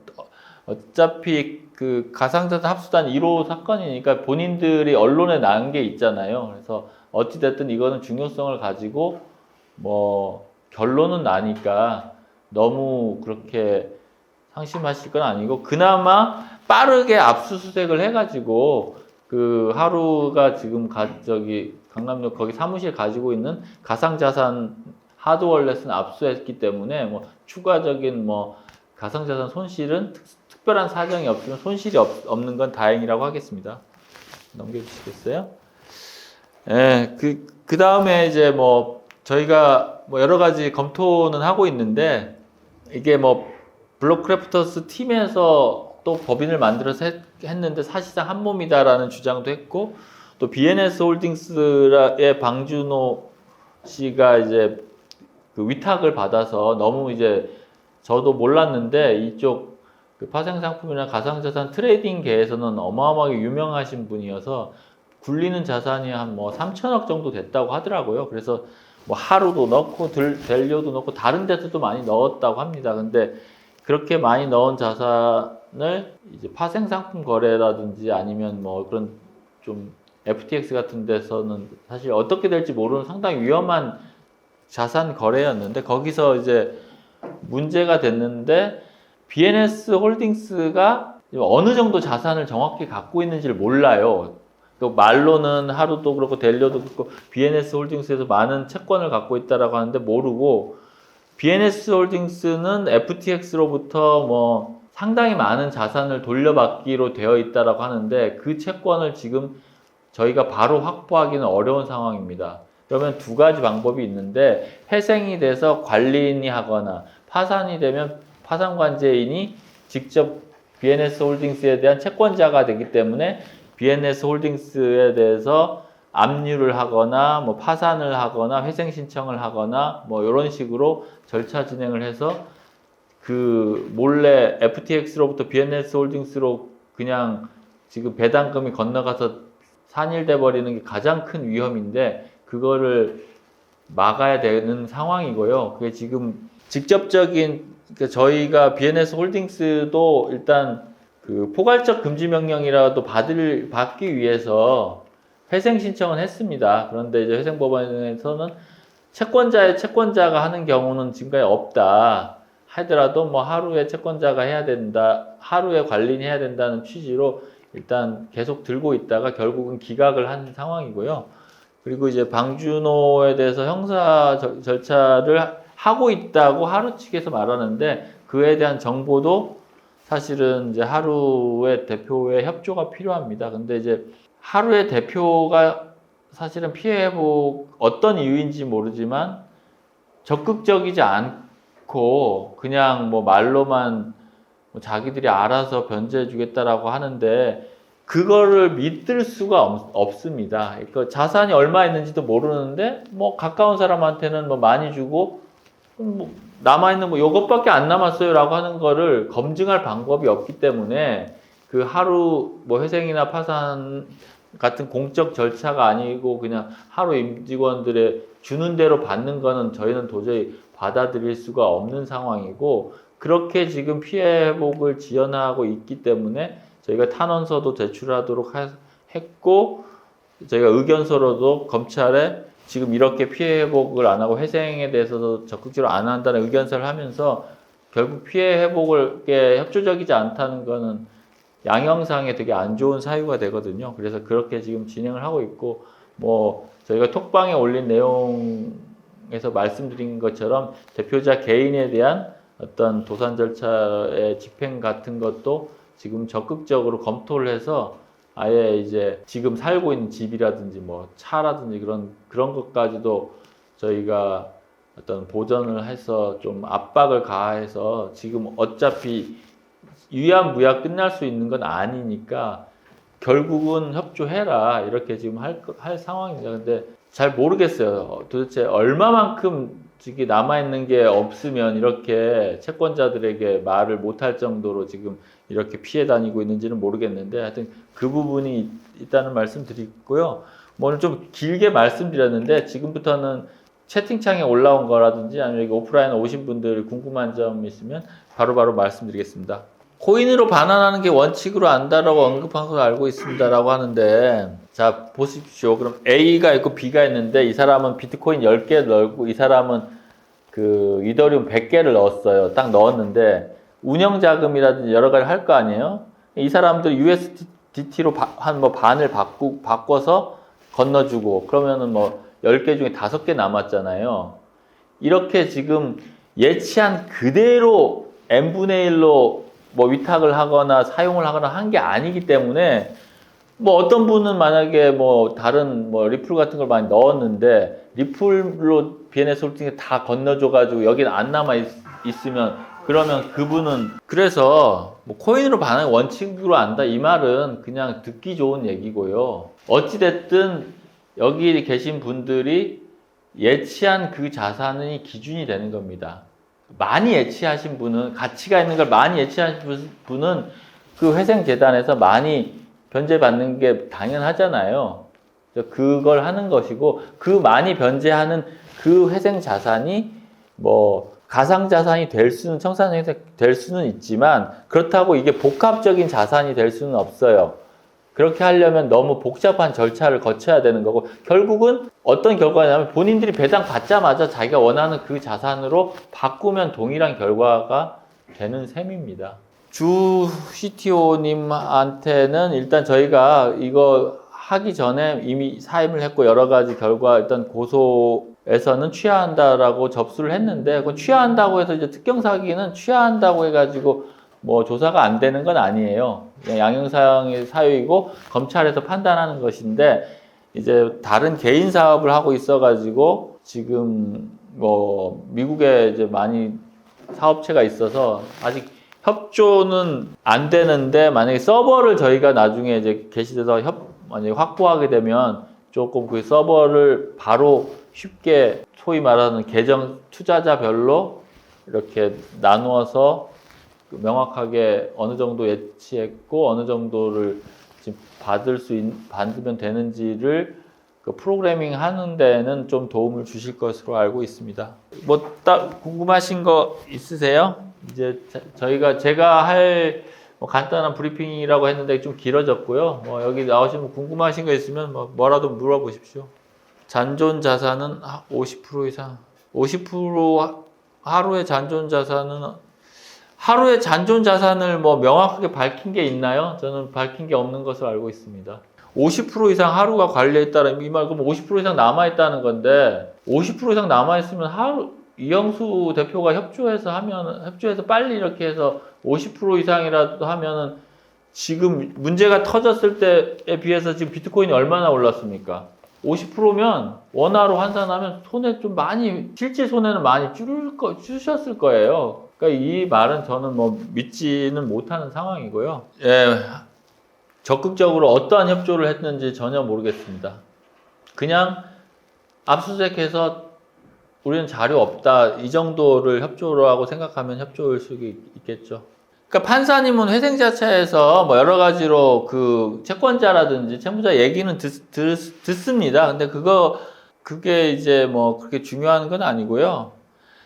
어차피 그 가상자산 합수단 1호 사건이니까 본인들이 언론에 난 게 있잖아요. 그래서 어찌됐든 이거는 중요성을 가지고 뭐 결론은 나니까 너무 그렇게 상심하실 건 아니고, 그나마 빠르게 압수수색을 해가지고 그 하루가 지금 강남역 거기 사무실 가지고 있는 가상자산 하드월렛은 압수했기 때문에 뭐 추가적인 뭐 가상자산 손실은 특별한 사정이 없으면 손실이 없는 건 다행이라고 하겠습니다. 넘겨주시겠어요? 예, 그 다음에 이제 뭐 저희가 뭐 여러 가지 검토는 하고 있는데, 이게 뭐 블록크래프터스 팀에서 또 법인을 만들어서 했는데 사실상 한 몸이다라는 주장도 했고, 또 BNS 홀딩스의 방준호 씨가 이제 그 위탁을 받아서 너무 이제 저도 몰랐는데, 이쪽 그 파생상품이나 가상자산 트레이딩계에서는 어마어마하게 유명하신 분이어서 굴리는 자산이 한 뭐 3천억 정도 됐다고 하더라고요. 그래서 뭐 하루도 넣고 델료도 넣고 다른 데서도 많이 넣었다고 합니다. 근데 그렇게 많이 넣은 자산을 이제 파생상품 거래라든지 아니면 뭐 그런 좀 FTX 같은 데서는 사실 어떻게 될지 모르는 상당히 위험한 자산 거래였는데, 거기서 이제 문제가 됐는데, BNS 홀딩스가 어느 정도 자산을 정확히 갖고 있는지를 몰라요. 또 말로는 하루도 그렇고 델리오도 그렇고 BNS 홀딩스에서 많은 채권을 갖고 있다라고 하는데 모르고 BNS 홀딩스는 FTX로부터 뭐 상당히 많은 자산을 돌려받기로 되어 있다라고 하는데 그 채권을 지금 저희가 바로 확보하기는 어려운 상황입니다. 그러면 두 가지 방법이 있는데 회생이 돼서 관리인이 하거나 파산이 되면 파산관제인이 직접 BNS 홀딩스에 대한 채권자가 되기 때문에 BNS 홀딩스에 대해서 압류를 하거나 뭐 파산을 하거나 회생 신청을 하거나 뭐 이런 식으로 절차 진행을 해서 그 몰래 FTX로부터 BNS 홀딩스로 그냥 지금 배당금이 건너가서 산일돼 버리는 게 가장 큰 위험인데 그거를 막아야 되는 상황이고요. 그게 지금 직접적인 그러니까 저희가 BNS 홀딩스도 일단 그 포괄적 금지 명령이라도 받기 위해서 회생 신청은 했습니다. 그런데 이제 회생법원에서는 채권자가 하는 경우는 지금까지 없다 하더라도 뭐 하루에 채권자가 해야 된다, 하루에 관리인이 해야 된다는 취지로 일단 계속 들고 있다가 결국은 기각을 한 상황이고요. 그리고 이제 방준호에 대해서 형사 절차를 하고 있다고 하루 측에서 말하는데 그에 대한 정보도 사실은 이제 하루의 대표의 협조가 필요합니다. 근데 이제 하루의 대표가 사실은 피해 회복 어떤 이유인지 모르지만 적극적이지 않고 그냥 뭐 말로만 뭐 자기들이 알아서 변제해 주겠다라고 하는데 그거를 믿을 수가 없습니다. 그러니까 자산이 얼마 있는지도 모르는데 뭐 가까운 사람한테는 뭐 많이 주고 뭐 남아있는 뭐 요것밖에 안 남았어요 라고 하는 거를 검증할 방법이 없기 때문에 그 하루 뭐 회생이나 파산 같은 공적 절차가 아니고 그냥 하루 임직원들의 주는 대로 받는 거는 저희는 도저히 받아들일 수가 없는 상황이고 그렇게 지금 피해 회복을 지연하고 있기 때문에 저희가 탄원서도 제출하도록 했고 저희가 의견서로도 검찰에 지금 이렇게 피해 회복을 안 하고 회생에 대해서도 적극적으로 안 한다는 의견서를 하면서 결국 피해 회복에 협조적이지 않다는 거는 양형상에 되게 안 좋은 사유가 되거든요. 그래서 그렇게 지금 진행을 하고 있고 뭐 저희가 톡방에 올린 내용에서 말씀드린 것처럼 대표자 개인에 대한 어떤 도산 절차의 집행 같은 것도 지금 적극적으로 검토를 해서 아예 이제 지금 살고 있는 집이라든지 뭐 차라든지 그런 것까지도 저희가 어떤 보전을 해서 좀 압박을 가해서 지금 어차피 유야무야 끝날 수 있는 건 아니니까 결국은 협조해라 이렇게 지금 할 상황입니다. 근데 잘 모르겠어요. 도대체 얼마만큼 지금 남아있는 게 없으면 이렇게 채권자들에게 말을 못할 정도로 지금 이렇게 피해 다니고 있는지는 모르겠는데 하여튼 그 부분이 있다는 말씀 드리고요. 뭐 오늘 좀 길게 말씀드렸는데 지금부터는 채팅창에 올라온 거라든지 아니면 여기 오프라인 오신 분들 궁금한 점 있으면 바로바로 말씀드리겠습니다. 코인으로 반환하는 게 원칙으로 안다라고 언급한 걸 알고 있습니다라고 하는데 자 보십시오. 그럼 A가 있고 B가 있는데 이 사람은 비트코인 10개를 넣고 이 사람은 그 이더리움 100개를 넣었어요. 딱 넣었는데 운영 자금이라든지 여러 가지 할 거 아니에요. 이 사람들 USDT로 한 뭐 반을 바꿔서 건너주고 그러면은 뭐 10개 중에 5개 남았잖아요. 이렇게 지금 예치한 그대로 n분의 1로 뭐 위탁을 하거나 사용을 하거나 한 게 아니기 때문에 뭐 어떤 분은 만약에 뭐 다른 뭐 리플 같은 걸 많이 넣었는데 리플로 BNS 홀딩에 다 건너줘가지고 여기는 안 남아 있으면 그러면 그분은 그래서 뭐 코인으로 반환 원칙으로 안다 이 말은 그냥 듣기 좋은 얘기고요. 어찌됐든 여기 계신 분들이 예치한 그 자산이 기준이 되는 겁니다. 많이 예치하신 분은 가치가 있는 걸 많이 예치하신 분은 그 회생재단에서 많이 변제받는 게 당연하잖아요. 그걸 하는 것이고 그 많이 변제하는 그 회생자산이 뭐 가상자산이 될 수는 청산이 될 수는 있지만 그렇다고 이게 복합적인 자산이 될 수는 없어요. 그렇게 하려면 너무 복잡한 절차를 거쳐야 되는 거고 결국은 어떤 결과냐면 본인들이 배당 받자마자 자기가 원하는 그 자산으로 바꾸면 동일한 결과가 되는 셈입니다. 주 CTO님한테는 일단 저희가 이거 하기 전에 이미 사임을 했고 여러 가지 결과 일단 고소에서는 취하한다라고 접수를 했는데 그 취하한다고 해서 이제 특경 사기는 취하한다고 해가지고 뭐 조사가 안 되는 건 아니에요. 양형사항의 사유이고 검찰에서 판단하는 것인데 이제 다른 개인 사업을 하고 있어가지고 지금 뭐 미국에 이제 많이 사업체가 있어서 아직 협조는 안 되는데 만약에 서버를 저희가 나중에 이제 게시돼서 만약에 확보하게 되면 조금 그 서버를 바로 쉽게 소위 말하는 계정 투자자별로 이렇게 나누어서 명확하게 어느 정도 예치했고 어느 정도를 지금 받으면 되는지를 그 프로그래밍 하는 데는 좀 도움을 주실 것으로 알고 있습니다. 뭐 딱 궁금하신 거 있으세요? 이제 제가 할 뭐 간단한 브리핑이라고 했는데 좀 길어졌고요. 뭐 여기 나오시면 궁금하신 거 있으면 뭐라도 물어보십시오. 잔존 자산은 50% 이상. 50% 하루의 잔존 자산을 뭐 명확하게 밝힌 게 있나요? 저는 밝힌 게 없는 것으로 알고 있습니다. 50% 이상 하루가 관리했다는 이 말 그럼 50% 이상 남아있다는 건데 50% 이상 남아있으면 이영수 대표가 협조해서 빨리 이렇게 해서 50% 이상이라도 하면은 지금 문제가 터졌을 때에 비해서 지금 비트코인이 얼마나 올랐습니까? 50%면 원화로 환산하면 실질 손해는 많이 줄으셨을 거예요. 그러니까 이 말은 저는 뭐 믿지는 못하는 상황이고요. 예, 적극적으로 어떠한 협조를 했는지 전혀 모르겠습니다. 그냥 압수수색해서 우리는 자료 없다 이 정도를 협조를 하고 생각하면 협조일 수 있겠죠. 그러니까 판사님은 회생자차에서 뭐 여러 가지로 그 채권자라든지 채무자 얘기는 듣습니다. 근데 그게 이제 뭐 그렇게 중요한 건 아니고요.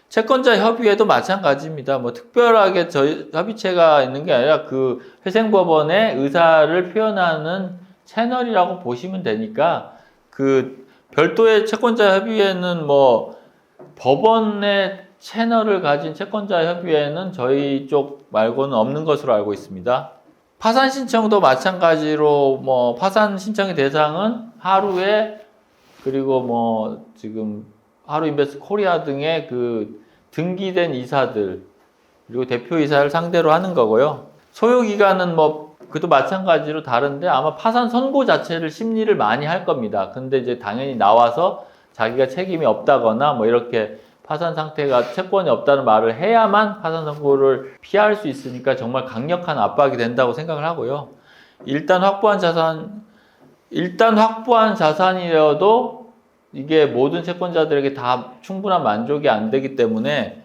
채권자 협의회도 마찬가지입니다. 뭐 특별하게 협의체가 있는 게 아니라 그 회생법원의 의사를 표현하는 채널이라고 보시면 되니까 그 별도의 채권자 협의회는 뭐 법원의 채널을 가진 채권자 협의회는 저희 쪽 말고는 없는 것으로 알고 있습니다. 파산 신청도 마찬가지로 뭐 파산 신청의 대상은 하루에 그리고 뭐 지금 하루인베스트 코리아 등의 그 등기된 이사들 그리고 대표이사를 상대로 하는 거고요. 소요기간은 뭐 그것도 마찬가지로 다른데 아마 파산 선고 자체를 심리를 많이 할 겁니다. 근데 이제 당연히 나와서 자기가 책임이 없다거나 뭐 이렇게 파산 상태가 채권이 없다는 말을 해야만 파산 선고를 피할 수 있으니까 정말 강력한 압박이 된다고 생각을 하고요. 일단 확보한 자산이라도 이게 모든 채권자들에게 다 충분한 만족이 안 되기 때문에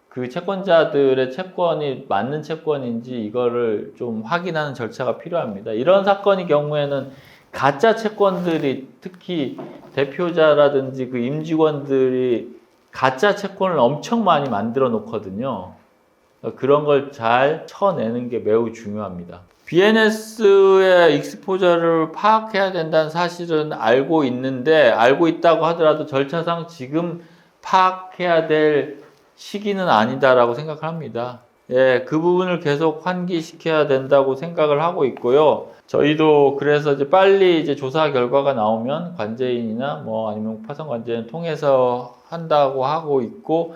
그 채권자들의 채권이 맞는 채권인지 이거를 좀 확인하는 절차가 필요합니다. 이런 사건의 경우에는 가짜 채권들이 특히 대표자라든지 그 임직원들이 가짜 채권을 엄청 많이 만들어 놓거든요. 그런 걸 잘 쳐내는 게 매우 중요합니다. BNS의 익스포저를 파악해야 된다는 사실은 알고 있다고 하더라도 절차상 지금 파악해야 될 시기는 아니다라고 생각을 합니다. 예, 그 부분을 계속 환기시켜야 된다고 생각을 하고 있고요. 저희도 그래서 이제 빨리 이제 조사 결과가 나오면 관제인이나 뭐 아니면 파산 관제인 통해서 한다고 하고 있고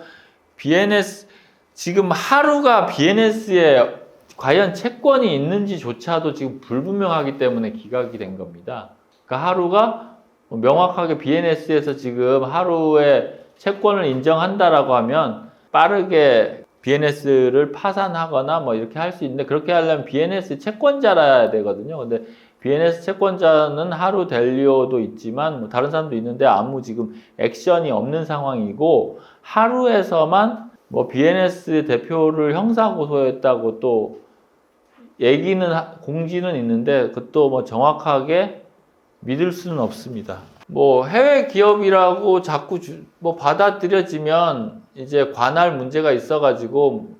지금 하루가 BNS에 과연 채권이 있는지조차도 지금 불분명하기 때문에 기각이 된 겁니다. 그러니까 하루가 명확하게 BNS에서 지금 하루에 채권을 인정한다라고 하면 빠르게 BNS를 파산하거나 뭐 이렇게 할 수 있는데 그렇게 하려면 BNS 채권자라야 되거든요. 근데 BNS 채권자는 하루 델리오도 있지만 뭐 다른 사람도 있는데 아무 지금 액션이 없는 상황이고 하루에서만 뭐 BNS 대표를 형사 고소했다고 또 공지는 있는데 그것도 뭐 정확하게 믿을 수는 없습니다. 뭐 해외 기업이라고 자꾸 뭐 받아들여지면 이제 관할 문제가 있어가지고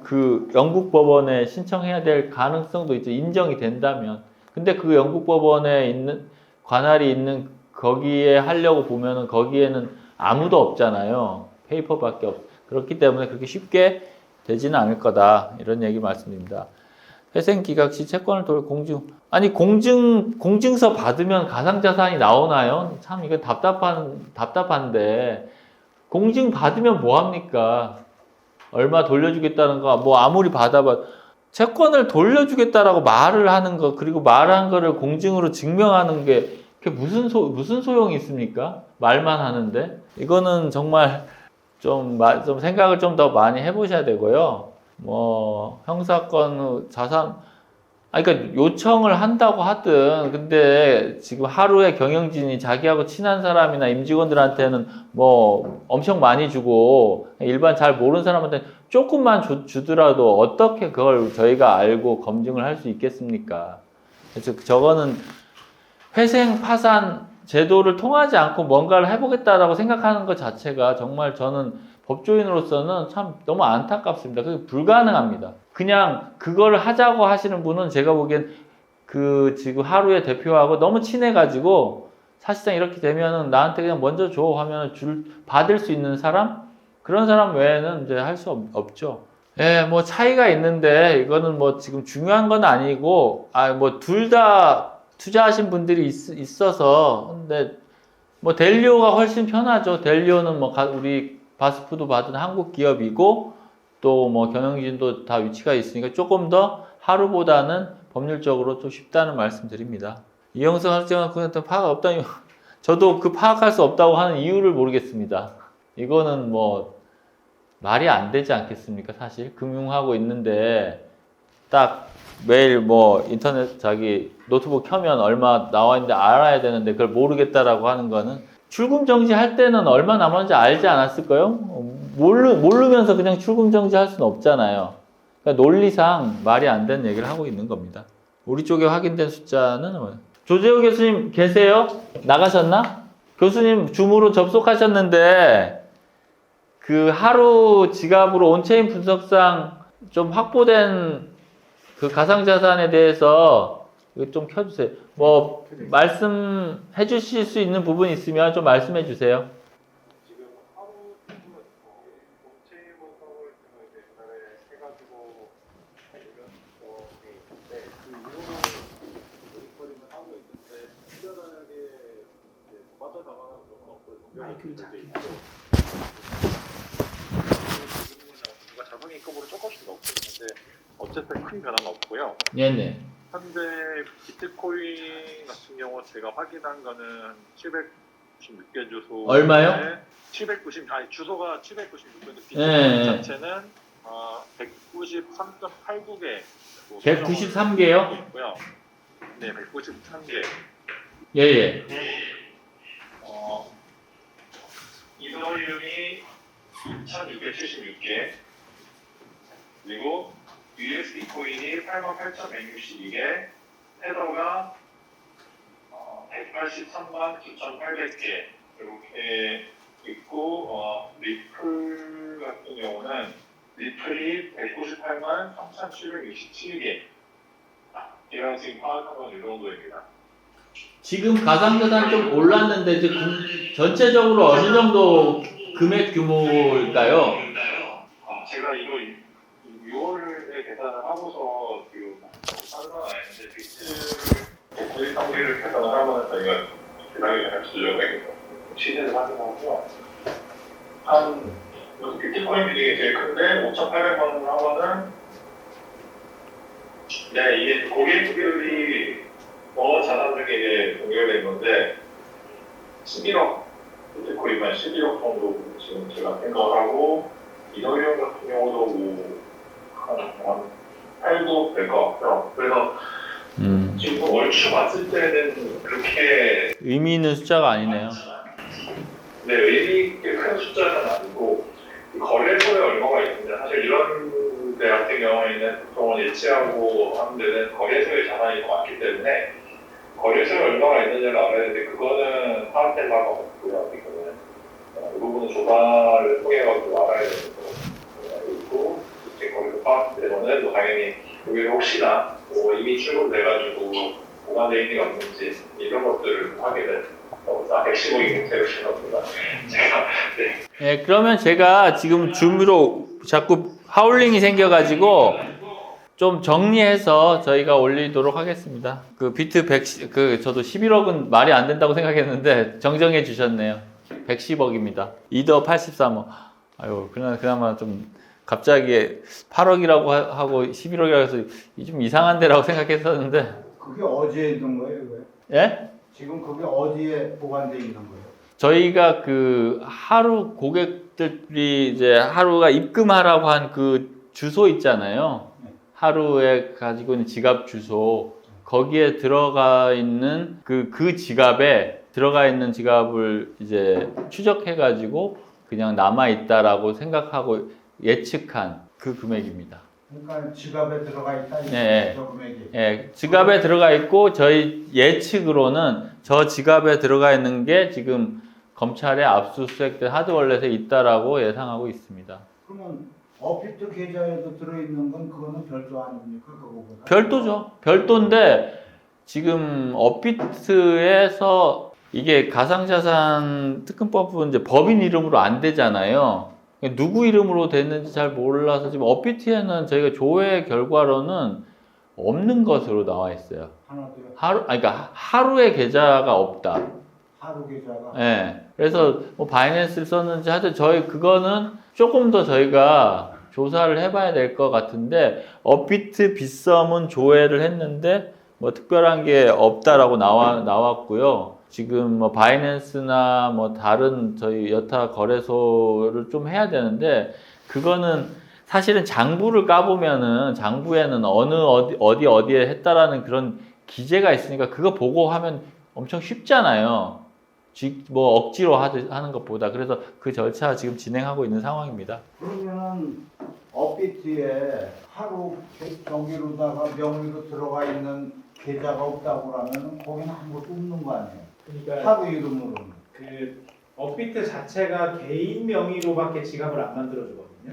그 영국 법원에 신청해야 될 가능성도 이제 인정이 된다면 근데 그 영국 법원에 있는 관할이 있는 거기에 하려고 보면은 거기에는 아무도 없잖아요. 페이퍼밖에 그렇기 때문에 그렇게 쉽게 되지는 않을 거다 이런 얘기 말씀드립니다. 회생 기각 시 채권을 아니 공증서 받으면 가상자산이 나오나요? 참 이거 답답한데 공증 받으면 뭐 합니까? 얼마 돌려주겠다는 거 뭐 아무리 받아봐 채권을 돌려주겠다라고 말을 하는 거 그리고 말한 거를 공증으로 증명하는 게 그게 무슨 소용이 있습니까? 말만 하는데 이거는 정말 좀 생각을 좀 더 많이 해보셔야 되고요. 뭐 형사건 자산 그러니까 요청을 한다고 하든 근데 지금 하루에 경영진이 자기하고 친한 사람이나 임직원들한테는 뭐 엄청 많이 주고 일반 잘 모르는 사람한테 조금만 주더라도 어떻게 그걸 저희가 알고 검증을 할 수 있겠습니까? 그래서 저거는 회생 파산 제도를 통하지 않고 뭔가를 해보겠다라고 생각하는 것 자체가 정말 저는 법조인으로서는 참 너무 안타깝습니다. 그게 불가능합니다. 그냥 그걸 하자고 하시는 분은 제가 보기엔 그 지금 하루의 대표하고 너무 친해가지고 사실상 이렇게 되면은 나한테 그냥 먼저 줘 하면 받을 수 있는 사람? 그런 사람 외에는 이제 할 수 없죠. 예, 뭐 차이가 있는데 이거는 뭐 지금 중요한 건 아니고 뭐 둘 다 투자하신 분들이 있어서 근데 뭐 델리오가 훨씬 편하죠. 델리오는 뭐 우리 바스프도 받은 한국 기업이고 또 뭐 경영진도 다 위치가 있으니까 조금 더 하루보다는 법률적으로 좀 쉽다는 말씀드립니다. 이영석 학생한테 파악 없다니 저도 그 파악할 수 없다고 하는 이유를 모르겠습니다. 이거는 뭐 말이 안 되지 않겠습니까? 사실 금융하고 있는데 딱 매일 뭐 인터넷 자기 노트북 켜면 얼마 나와 있는데 알아야 되는데 그걸 모르겠다라고 하는 거는 출금 정지할 때는 얼마 남았는지 알지 않았을까요? 모르면서 그냥 출금 정지할 수는 없잖아요. 그러니까 논리상 말이 안 되는 얘기를 하고 있는 겁니다. 우리 쪽에 확인된 숫자는 조재호 교수님 계세요? 나가셨나? 교수님 줌으로 접속하셨는데 그 하루 지갑으로 온체인 분석상 좀 확보된 그 가상자산에 대해서 좀 켜주세요. 뭐 말씀해 주실 수 있는 부분 있으면 좀 말씀해 주세요. 지금 하루 온체인 분석을 옛날에 해가지고 있는데 그 이후로 모니터링을 하고 있는데 특별하게 빠져나가는 경우는 없고요. 누가 자동이익금으로 조금씩 넣고 있는데 어쨌든 큰 변화는 없고요. 네네. 현재 비트코인 같은 경우 제가 확인한 거는 796개 주소. 얼마요? 주소가 796개인데 비트코인 네. 자체는 193.89개. 193개요? 있고요. 네, 193개. 예예. 이더리움이 2,676개. 그리고 USD 코인이 88,162개, 테더가 183만 9,800개 이렇게 있고 리플 같은 경우는 리플이 198만 3,767개. 제가 지금 파악한 건 이 정도입니다. 지금 가상자산 좀 올랐는데 이제 전체적으로 어느 정도 금액 규모일까요? 제가 이거 6월에 계산을 하고서 지금 하는 건 아닌데 비트 거의 상비를 계산을 하면 저희가 계산이 잘 수정되겠죠. 시세를 확인하고요. 한 비트코인 비중이 제일 큰데 5,800만 원 하면은 네, 이게 고객들이 자산 중에 이제 공개가 된 건데 11억 비트코인만 11억 정도 지금 제가 생각을 하고 이더리움 같은 경우도 한 8도 될 것 같고요. 그래서 지금 얼추 봤을 때는 그렇게 의미 있는 숫자가 아니네요. 네, 의미 있게 큰 숫자는 아니고 거래소에 얼마가 있는데 사실 이런 데 같은 경우에는 보통은 예치하고 하는 데는 거래소에 자산이 더 많기 때문에 거래소에 얼마가 있는지를 알아야 되는데 그거는 파악될 바가 없고요. 이거는 이 부분은 조사를 통해 가지고 알아야 되는 거고 이제 거기서 파악되면은 뭐 당연히 여기 혹시나 뭐 이미 출금돼가지고 보관돼 있는 게 없는지 이런 것들을 확인을 115인 공세를 신었구나. 제가 네, 그러면 제가 지금 줌으로 자꾸 하울링이 생겨가지고 좀 정리해서 저희가 올리도록 하겠습니다. 그 비트 110, 저도 11억은 말이 안 된다고 생각했는데 정정해 주셨네요. 110억입니다. 이더 83억. 아유, 그나마 좀 갑자기 8억이라고 하고 11억이라고 해서 좀 이상한 데라고 생각했었는데. 그게 어디에 있는 거예요, 그게? 예? 지금 그게 어디에 보관되어 있는 거예요? 저희가 그 하루 고객들이 이제 하루가 입금하라고 한 그 주소 있잖아요. 하루에 가지고 있는 지갑 주소. 거기에 들어가 있는 그 지갑에 들어가 있는 지갑을 이제 추적해가지고 그냥 남아있다라고 생각하고 예측한 그 금액입니다. 그러니까 지갑에 들어가 있다, 네. 저 금액이. 예, 지갑에 들어가 있고 저희 예측으로는 저 지갑에 들어가 있는 게 지금 검찰에 압수수색된 하드월렛에 있다라고 예상하고 있습니다. 그러면 어피트 계좌에도 들어있는 건 그거는 별도 아닙니까? 그거보다? 별도죠. 별도인데 지금 업비트에서 이게 가상자산 특검법은 이제 법인 이름으로 안 되잖아요. 누구 이름으로 됐는지 잘 몰라서 지금 업비트에는 저희가 조회 결과로는 없는 것으로 나와 있어요. 하나도요? 그러니까 하루의 계좌가 없다. 하루 계좌가? 예. 그래서 뭐 바이낸스를 썼는지 하여튼 저희 그거는 조금 더 저희가 조사를 해봐야 될 것 같은데 업비트 빗썸은 조회를 했는데 뭐 특별한 게 없다라고 나왔고요. 지금 뭐 바이낸스나 뭐 다른 저희 여타 거래소를 좀 해야 되는데 그거는 사실은 장부를 까보면은 장부에는 어디에 했다라는 그런 기재가 있으니까 그거 보고 하면 엄청 쉽잖아요. 뭐 억지로 하는 것보다. 그래서 그 절차 지금 진행하고 있는 상황입니다. 그러면은 업비트에 하루 정기로다가 명의로 들어가 있는 계좌가 없다고 하면 거기는 아무것도 없는 거 아니에요? 그러니까 하루 이름으로는. 그 업비트 자체가 개인 명의로밖에 지갑을 안 만들어주거든요.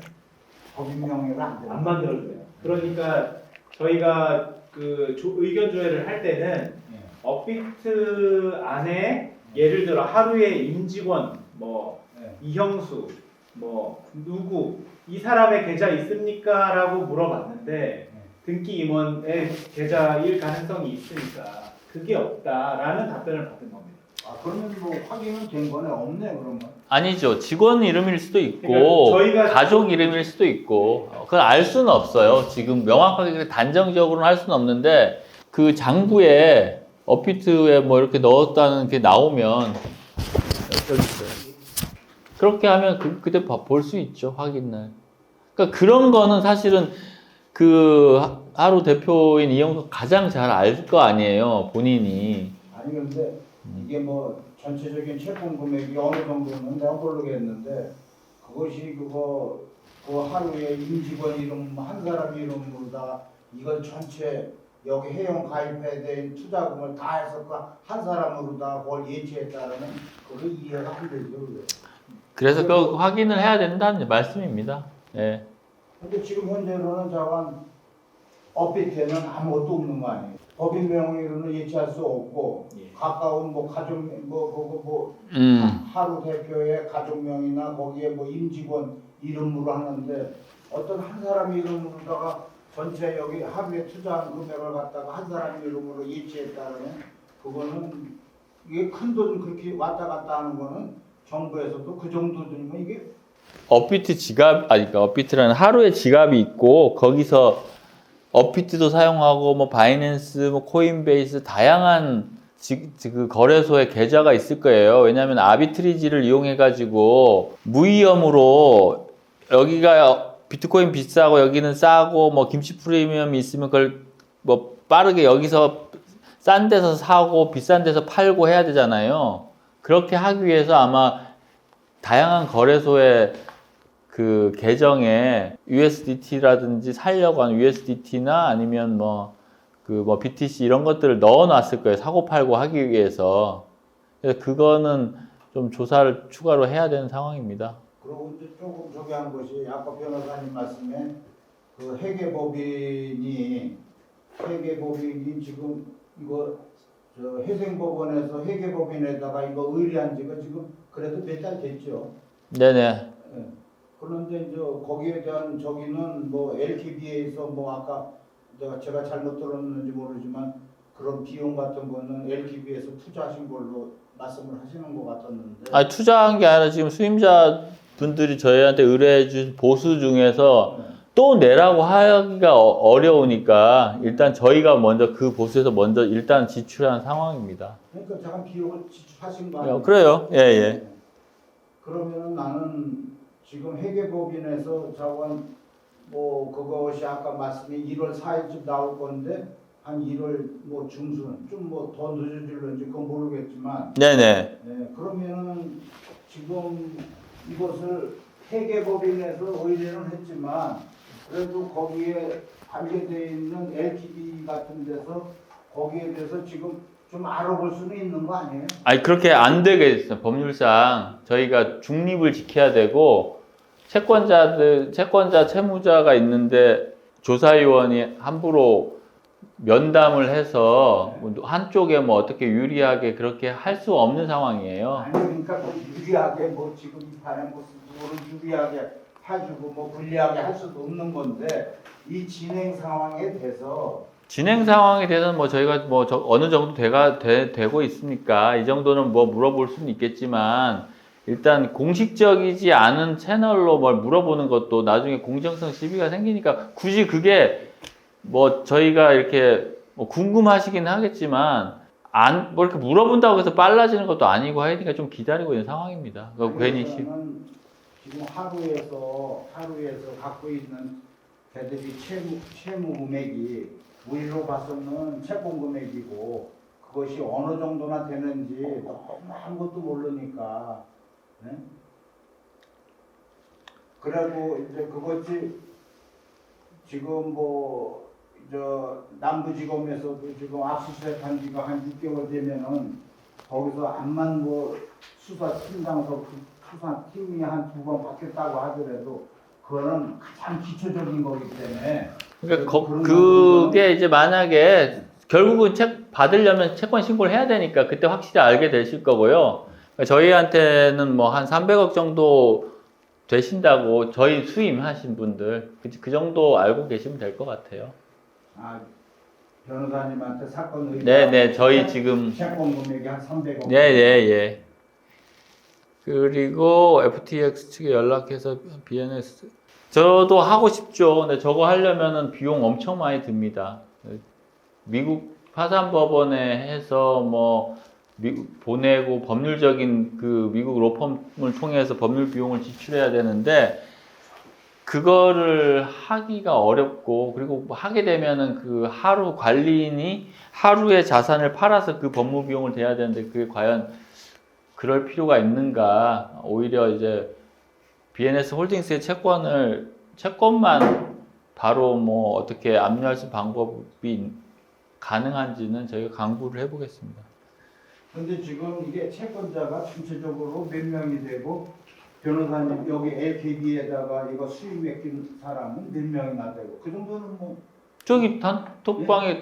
법인 명의로 안 돼요. 안 만들어줘요. 그러니까 저희가 그 의견 조회를 할 때는 예. 업비트 안에 예를 들어 하루에 임직원, 뭐 네. 이형수, 뭐 누구 이 사람의 계좌 있습니까?라고 물어봤는데 등기 임원의 계좌일 가능성이 있으니까 그게 없다라는 답변을 받은 겁니다. 아 그러면 뭐 확인은 된 거네? 없네 그러면. 아니죠. 직원 이름일 수도 있고 그러니까 저희가 가족 이름일 수도 있고 그건 알 수는 없어요. 지금 명확하게 단정적으로는 할 수는 없는데 그 장부에 업비트에 뭐 이렇게 넣었다는 게 나오면 여기 있어요. 그렇게 하면 그때 볼 수 있죠. 확인을. 그러니까 그런 거는 사실은 그 하루 대표인 이영수 가장 잘 알 거 아니에요. 본인이. 아니 근데 이게 뭐 전체적인 채권 금액이 어느 정도는 내가 모르겠는데 그것이 그 하루에 임직원 이름 한 사람 이름으로다 이걸 전체 여기 회원 가입해야 된 투자금을 다 해서 그 한 사람으로다 그걸 예치했다는 그게 이해가 안 되죠. 그게. 그래서 그 확인을 해야 된다는 말씀입니다. 예. 근데 지금 현재로는 자관 업비트에는 아무것도 없는 거 아니에요. 법인 명의로는 예치할 수 없고 예. 가까운 뭐 가족 하루 대표의 가족명이나 거기에 뭐 임직원 이름으로 하는데 어떤 한 사람 이름으로다가 전체 여기 하루에 투자한 금액을 갖다가 한 사람 이름으로 예치했다면 그거는 이게 큰 돈 그렇게 왔다 갔다 하는 거는 정부에서도 그 정도 들면 이게 업비트 그러니까 업비트라는 하루에 지갑이 있고 거기서 업비트도 사용하고 뭐 바이낸스, 뭐 코인베이스 다양한 그 거래소의 계좌가 있을 거예요. 왜냐하면 아비트리지를 이용해 가지고 무위험으로 여기가 비트코인 비싸고 여기는 싸고 뭐 김치 프리미엄이 있으면 그걸 뭐 빠르게 여기서 싼 데서 사고 비싼 데서 팔고 해야 되잖아요. 그렇게 하기 위해서 아마 다양한 거래소의 그 계정에 USDT라든지 살려고 하는 USDT나 아니면 뭐 BTC 이런 것들을 넣어 놨을 거예요. 사고 팔고 하기 위해서. 그래서 그거는 좀 조사를 추가로 해야 되는 상황입니다. 그리고 이제 조금 저기 한 것이 아까 변호사님 말씀에 그 회계법인이 지금 이거 저 회생법원에서 회계법인에다가 이거 의뢰한 지가 지금 그래도 몇 달 됐죠. 네네. 예. 그런데 이제 거기에 대한 저기는 뭐 LTV에서 뭐 아까 제가 잘못 들었는지 모르지만 그런 비용 같은 거는 LTV에서 투자하신 걸로 말씀을 하시는 것 같았는데. 아, 투자한 게 아니라 지금 수임자 분들이 저희한테 의뢰해 준 보수 중에서 또 내라고 하기가 어려우니까 일단 저희가 먼저 그 보수에서 먼저 일단 지출한 상황입니다. 그러니까 잠깐 비용을 지출하신 거 아니에요? 그래요. 예, 예. 그러면 나는 지금 회계법인에서 저건 뭐 그것이 아까 말씀이 1월 4일쯤 나올 건데 한 1월 뭐 중순 좀 뭐 더 늦어질런지 그건 모르겠지만 네네. 그러면은 지금 이것을 회계법인에서 의뢰는 했지만 그래도 거기에 관계되어 있는 LTV 같은 데서 거기에 대해서 지금 좀 알아볼 수는 있는 거 아니에요? 아니, 그렇게 안 되게 있어요. 법률상 저희가 중립을 지켜야 되고, 채권자, 채무자가 있는데 조사위원이 함부로 면담을 해서 한쪽에 뭐 어떻게 유리하게 그렇게 할 수 없는 상황이에요. 아니 그러니까 뭐 유리하게 뭐 지금 이 판에 뭐 유리하게 해주고 뭐 불리하게 할 수도 없는 건데 이 진행 상황에 대해서 진행 상황에 대해서는 뭐 저희가 뭐 어느 정도 되고 있으니까 이 정도는 뭐 물어볼 수는 있겠지만, 일단 공식적이지 않은 채널로 뭘 물어보는 것도 나중에 공정성 시비가 생기니까 굳이 그게 뭐 저희가 이렇게 뭐 궁금하시긴 하겠지만 뭐 이렇게 물어본다고 해서 빨라지는 것도 아니고 하니까 좀 기다리고 있는 상황입니다. 괜히 저는 지금 하루에서 갖고 있는 대대비 채무 금액이 우리로 봐서는 채권 금액이고 그것이 어느 정도나 되는지 너무 아무것도 모르니까 네? 그리고 이제 그것이 지금 뭐 저 남부지검에서도 지금 압수수색 한 지가 한 6개월 되면은 거기서 암만 뭐 수사팀장서 그 수사팀이 한 2번 바뀌었다고 하더라도 그거는 가장 기초적인 거기 때문에 그러니까 그게 이제 만약에 결국은 받으려면 채권 신고를 해야 되니까 그때 확실히 알게 되실 거고요. 그러니까 저희한테는 뭐 한 300억 정도 되신다고 저희 수임하신 분들 그 정도 알고 계시면 될 것 같아요. 아 변호사님한테 사건 의뢰 네네, 저희 지금 채권 금액이 한 300억. 예. 그리고 FTX 측에 연락해서 BNS 저도 하고 싶죠. 근데 저거 하려면은 비용 엄청 많이 듭니다. 미국 파산법원에 해서 뭐 미국 보내고 법률적인 그 미국 로펌을 통해서 법률 비용을 지출해야 되는데 그거를 하기가 어렵고, 그리고 하게 되면은 그 하루 관리인이 하루의 자산을 팔아서 그 법무 비용을 대야 되는데 그게 과연 그럴 필요가 있는가. 오히려 이제 BNS 홀딩스의 채권만 바로 뭐 어떻게 압류할 수 방법이 가능한지는 저희가 강구를 해보겠습니다. 근데 지금 이게 채권자가 전체적으로 몇 명이 되고 변호사님 여기 LKB에다가 이거 수익 맡긴 사람은 몇 명이나 되고 그 정도는 뭐 저기 단톡방에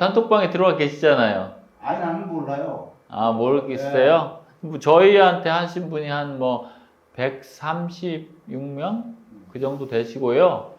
들어가 계시잖아요. 아니 나는 몰라요. 아, 모르겠어요? 뭐 저희한테 하신 분이 한 뭐 136명? 그 정도 되시고요.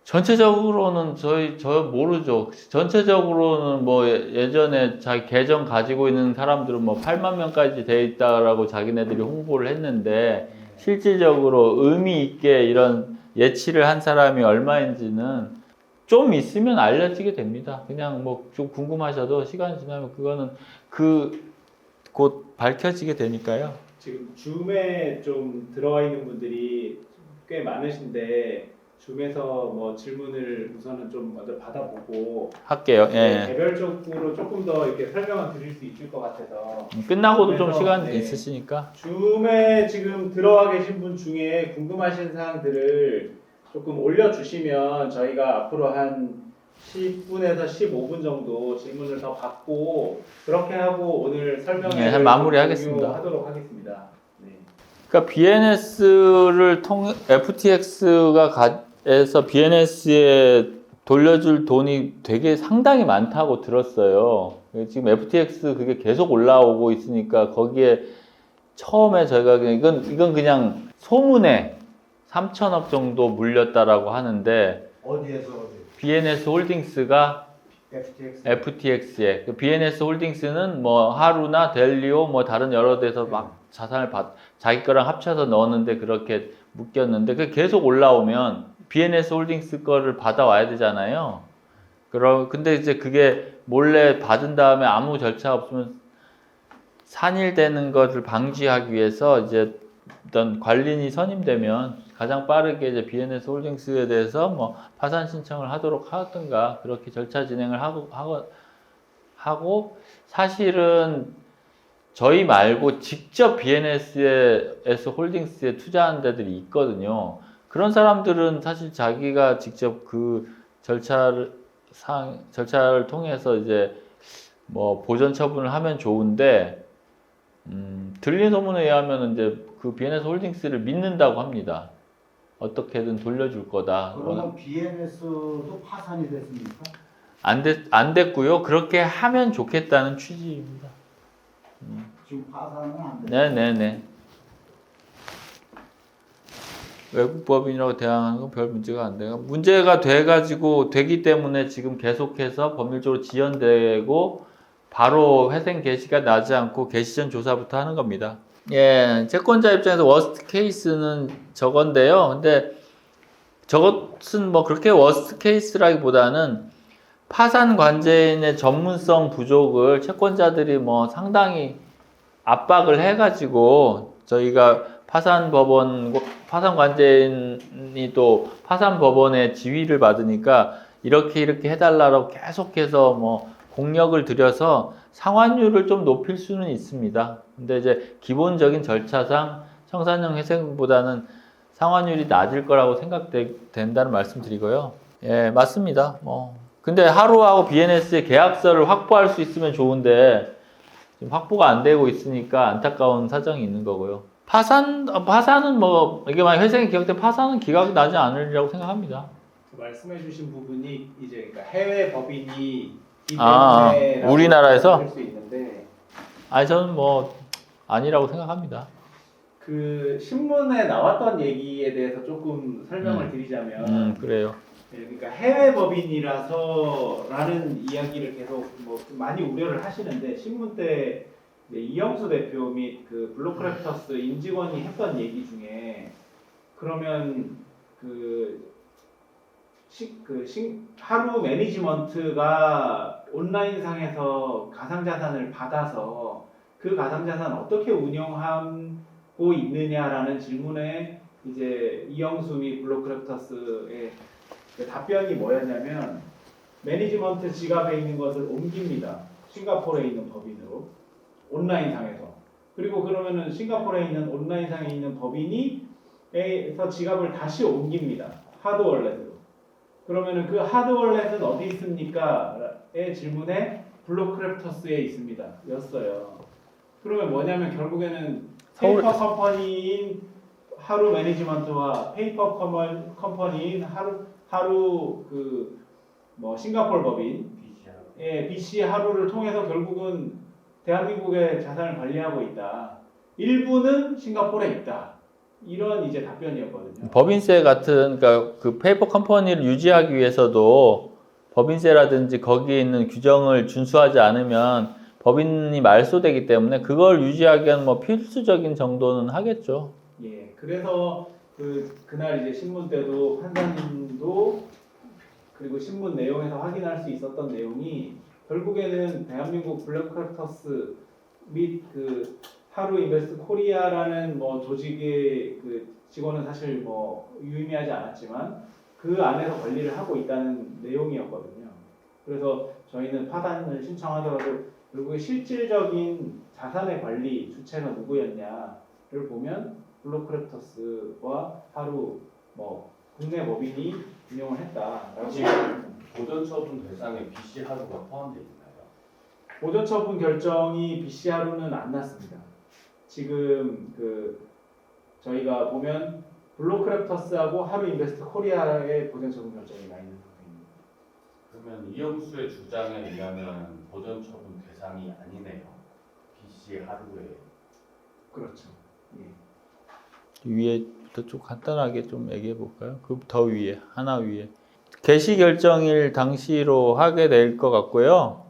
전체적으로는 저 모르죠. 전체적으로는 뭐 예전에 자기 계정 가지고 있는 사람들은 뭐 8만 명까지 돼 있다라고 자기네들이 홍보를 했는데 실질적으로 의미 있게 이런 예치를 한 사람이 얼마인지는 좀 있으면 알려지게 됩니다. 그냥 뭐 좀 궁금하셔도 시간 지나면 그거는 곧 밝혀지게 되니까요. 지금 줌에 좀 들어와 있는 분들이 꽤 많으신데 줌에서 뭐 질문을 우선은 좀 먼저 받아보고 할게요. 예. 개별적으로 조금 더 이렇게 설명을 드릴 수 있을 것 같아서 끝나고도 좀 줌에서, 시간 네. 있으시니까. 줌에 지금 들어와 계신 분 중에 궁금하신 사항들을 조금 올려주시면 저희가 앞으로 한 10분에서 15분 정도 질문을 더 받고 그렇게 하고 오늘 설명을 네, 마무리하겠습니다. 하도록 하겠습니다. 네. 그러니까 BNS를 FTX에서 BNS에 돌려줄 돈이 되게 상당히 많다고 들었어요. 지금 FTX 그게 계속 올라오고 있으니까 거기에 처음에 저희가 이건 그냥 소문에 3천억 정도 물렸다라고 하는데 어디에서 BNS 홀딩스가 FTX에 그 BNS 홀딩스는 뭐 하루나 델리오 뭐 다른 여러 데서 막 자산을 자기 거랑 합쳐서 넣었는데 그렇게 묶였는데 그 계속 올라오면 BNS 홀딩스 거를 받아와야 되잖아요. 근데 이제 그게 몰래 받은 다음에 아무 절차 없으면 산일되는 것을 방지하기 위해서 이제 어떤 관리인이 선임되면 가장 빠르게 이제 BNS 홀딩스에 대해서 뭐 파산 신청을 하도록 하든가 그렇게 절차 진행을 하고 사실은 저희 말고 직접 BNS 홀딩스에 투자한 데들이 있거든요. 그런 사람들은 사실 자기가 직접 그 절차를 통해서 이제 뭐 보전 처분을 하면 좋은데 들린 소문에 의하면 이제 그 BNS 홀딩스를 믿는다고 합니다. 어떻게든 돌려줄 거다. 그러면 BNS도 파산이 됐습니까? 안 됐고요. 그렇게 하면 좋겠다는 취지입니다. 지금 파산은 안 됐어요. 네네네. 외국 법인이라고 대항하는 건 별 문제가 안 돼요. 문제가 되기 때문에 지금 계속해서 법률적으로 지연되고 바로 회생 개시가 나지 않고 개시 전 조사부터 하는 겁니다. 예, 채권자 입장에서 워스트 케이스는 저건데요. 근데 저것은 뭐 그렇게 워스트 케이스라기보다는 파산 관제인의 전문성 부족을 채권자들이 뭐 상당히 압박을 해가지고 저희가 파산 관제인이 또 파산 법원의 지휘를 받으니까 이렇게 해달라고 계속해서 뭐 공력을 들여서 상환율을 좀 높일 수는 있습니다. 근데 이제 기본적인 절차상 청산형 회생보다는 상환율이 낮을 거라고 생각된다는 말씀드리고요. 예, 맞습니다. 근데 하루하고 BNS의 계약서를 확보할 수 있으면 좋은데 지금 확보가 안 되고 있으니까 안타까운 사정이 있는 거고요. 파산은 뭐 이게 만약 회생이 기각된 파산은 기각이 나지 않으리라고 생각합니다. 말씀해주신 부분이 이제 그러니까 해외 법인이 우리나라에서 할 수 있는데, 저는 뭐 아니라고 생각합니다. 그 신문에 나왔던 얘기에 대해서 조금 설명을 드리자면, 그래요. 그러니까 해외 법인이라서라는 이야기를 계속 뭐 많이 우려를 하시는데 신문 때 이영수 대표 및 그 블록크래프터스 임직원이 했던 얘기 중에 그러면 하루 매니지먼트가 온라인상에서 가상자산을 받아서 그 가상자산 어떻게 운영하고 있느냐라는 질문에 이제 이영수 및 블록크래프터스의 답변이 뭐였냐면 매니지먼트 지갑에 있는 것을 옮깁니다. 싱가포르에 있는 법인으로 온라인상에서. 그리고 그러면은 싱가포르에 있는 온라인상에 있는 법인이에서 지갑을 다시 옮깁니다. 하드월렛으로. 그러면은 그 하드월렛은 어디 있습니까?의 질문에 블록크래프터스에 있습니다. 였어요. 그러면 뭐냐면 결국에는 페이퍼 컴퍼니인 하루 매니지먼트와 페이퍼 컴퍼니인 하루 뭐 싱가포르 법인 BC 하루를 통해서 결국은 대한민국의 자산을 관리하고 있다. 일부는 싱가포르에 있다. 이런 이제 답변이었거든요. 법인세 같은 그러니까 그 페이퍼 컴퍼니를 유지하기 위해서도 법인세라든지 거기에 있는 규정을 준수하지 않으면 법인이 말소되기 때문에 그걸 유지하기 위한 뭐 필수적인 정도는 하겠죠. 예, 그래서 그날 이제 신문 때도 판사님도 그리고 신문 내용에서 확인할 수 있었던 내용이 결국에는 대한민국 블록크래프터스 및 하루 인베스트 코리아라는 뭐 조직의 직원은 사실 뭐 유의미하지 않았지만 그 안에서 관리를 하고 있다는 내용이었거든요. 그래서 저희는 파산을 신청하더라도 결국에 실질적인 자산의 관리 주체가 누구였냐를 보면 블록크래프터스와 하루 뭐 국내 법인이 운영을 했다라고. 보전처분 대상에 BC 하루가 포함되어 있나요? 보전처분 결정이 BC 하루는 안 났습니다. 지금 저희가 보면 블록크래프터스하고 하루 인베스트 코리아의 보전처분 결정이 나 있는 상태입니다. 그러면 이영수의 주장에 의하면 보전처분 대상이 아니네요. BC 하루에. 그렇죠. 예. 위에부터 좀 간단하게 좀 얘기해 볼까요? 그 더 위에 하나 위에 개시 결정일 당시로 하게 될 것 같고요.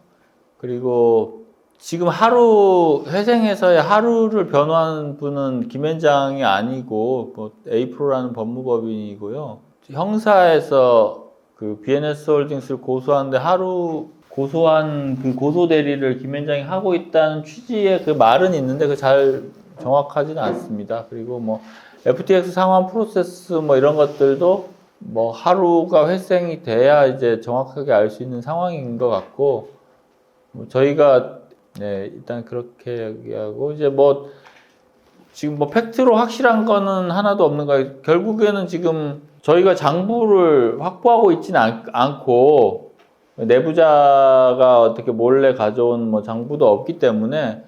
그리고 지금 하루 회생에서의 하루를 변호한 분은 김현장이 아니고 뭐 에이프로라는 법무법인이고요. 형사에서 그 BNS홀딩스를 고소하는데 하루 고소한 그 고소 대리를 김현장이 하고 있다는 취지의 그 말은 있는데 그 잘 정확하지는 않습니다. 그리고 뭐 FTX 상환 프로세스 뭐 이런 것들도 뭐 하루가 회생이 돼야 이제 정확하게 알 수 있는 상황인 것 같고, 뭐 저희가 네 일단 그렇게 얘기하고, 이제 뭐 지금 뭐 팩트로 확실한 거는 하나도 없는 거예요. 결국에는 지금 저희가 장부를 확보하고 있지는 않고 내부자가 어떻게 몰래 가져온 뭐 장부도 없기 때문에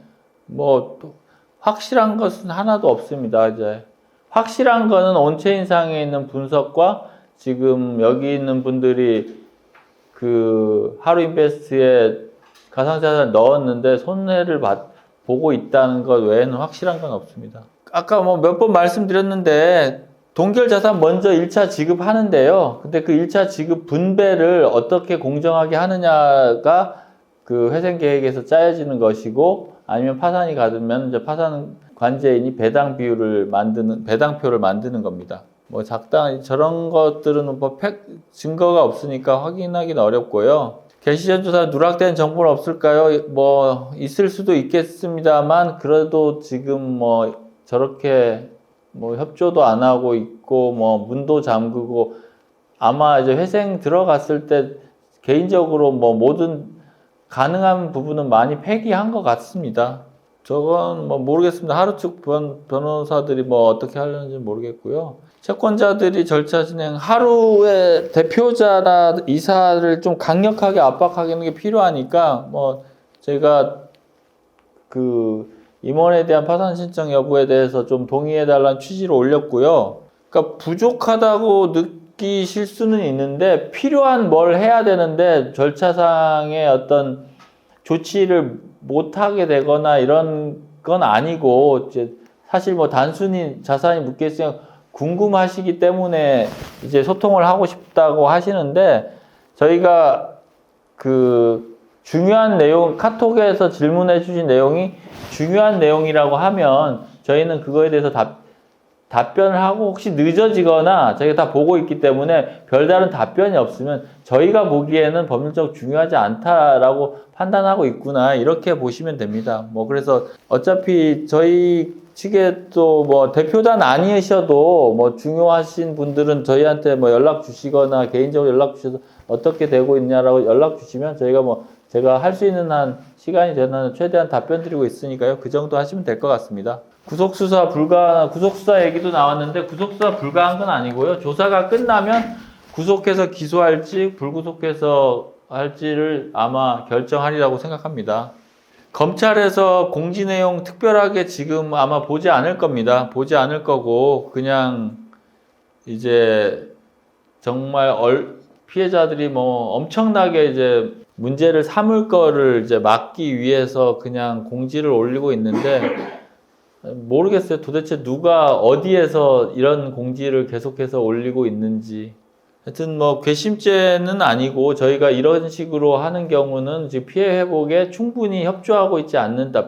뭐 확실한 것은 하나도 없습니다. 이제 확실한 거는 온체인상에 있는 분석과 지금 여기 있는 분들이 그 하루인베스트에 가상자산을 넣었는데 손해를 보고 있다는 것 외에는 확실한 건 없습니다. 아까 뭐 몇 번 말씀드렸는데 동결자산 먼저 1차 지급하는데요. 근데 그 1차 지급 분배를 어떻게 공정하게 하느냐가 그 회생 계획에서 짜여지는 것이고, 아니면 파산이 가면 이제 파산 관제인이 배당표를 만드는 겁니다. 뭐 저런 것들은 뭐 증거가 없으니까 확인하기는 어렵고요. 개시전조사 누락된 정보는 없을까요? 뭐 있을 수도 있겠습니다만, 그래도 지금 뭐 저렇게 뭐 협조도 안 하고 있고 뭐 문도 잠그고, 아마 이제 회생 들어갔을 때 개인적으로 뭐 모든 가능한 부분은 많이 폐기한 것 같습니다. 저건 뭐 모르겠습니다. 하루 측 변호사들이 뭐 어떻게 하려는지 모르겠고요. 채권자들이 절차 진행, 하루에 대표자나 이사를 좀 강력하게 압박하는 게 필요하니까 뭐 제가 그 임원에 대한 파산 신청 여부에 대해서 좀 동의해달라는 취지로 올렸고요. 그러니까 부족하다고 느끼실 수는 있는데 필요한 뭘 해야 되는데 절차상의 어떤 조치를 못하게 되거나 이런 건 아니고, 이제 사실 뭐 단순히 자산이 묶여 있으면 궁금하시기 때문에 이제 소통을 하고 싶다고 하시는데, 저희가 그 중요한 내용, 카톡에서 질문해 주신 내용이 중요한 내용이라고 하면 저희는 그거에 대해서 답변을 하고, 혹시 늦어지거나 저희가 다 보고 있기 때문에 별다른 답변이 없으면 저희가 보기에는 법률적으로 중요하지 않다라고 판단하고 있구나, 이렇게 보시면 됩니다. 뭐 그래서 어차피 저희 측에 또 뭐 대표단 아니셔도 뭐 중요하신 분들은 저희한테 뭐 연락 주시거나 개인적으로 연락 주셔서 어떻게 되고 있냐라고 연락 주시면 저희가 뭐 제가 할 수 있는 한, 시간이 되는 한 최대한 답변 드리고 있으니까요. 그 정도 하시면 될 것 같습니다. 구속수사 얘기도 나왔는데 구속수사 불가한 건 아니고요. 조사가 끝나면 구속해서 기소할지 불구속해서 할지를 아마 결정하리라고 생각합니다. 검찰에서 공지 내용 특별하게 지금 아마 보지 않을 겁니다. 보지 않을 거고, 그냥 이제 정말 피해자들이 뭐 엄청나게 이제 문제를 삼을 거를 이제 막기 위해서 그냥 공지를 올리고 있는데, 모르겠어요. 도대체 누가 어디에서 이런 공지를 계속해서 올리고 있는지. 하여튼 뭐 괘씸죄는 아니고, 저희가 이런 식으로 하는 경우는 지금 피해 회복에 충분히 협조하고 있지 않는다,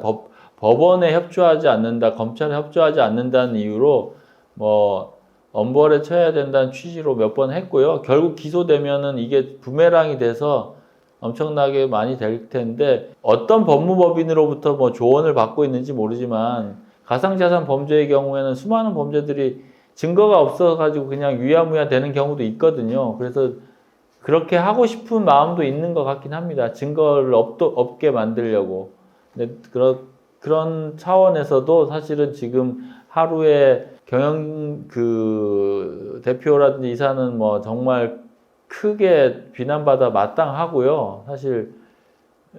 법원에 협조하지 않는다, 검찰에 협조하지 않는다는 이유로 뭐 엄벌에 처해야 된다는 취지로 몇 번 했고요. 결국 기소되면은 이게 부메랑이 돼서 엄청나게 많이 될 텐데, 어떤 법무법인으로부터 뭐 조언을 받고 있는지 모르지만 가상자산 범죄의 경우에는 수많은 범죄들이 증거가 없어가지고 그냥 유야무야 되는 경우도 있거든요. 그래서 그렇게 하고 싶은 마음도 있는 것 같긴 합니다. 증거를 없게 만들려고. 근데 그런 차원에서도 사실은 지금 하루에 대표라든지 이사는 뭐 정말 크게 비난받아 마땅하고요. 사실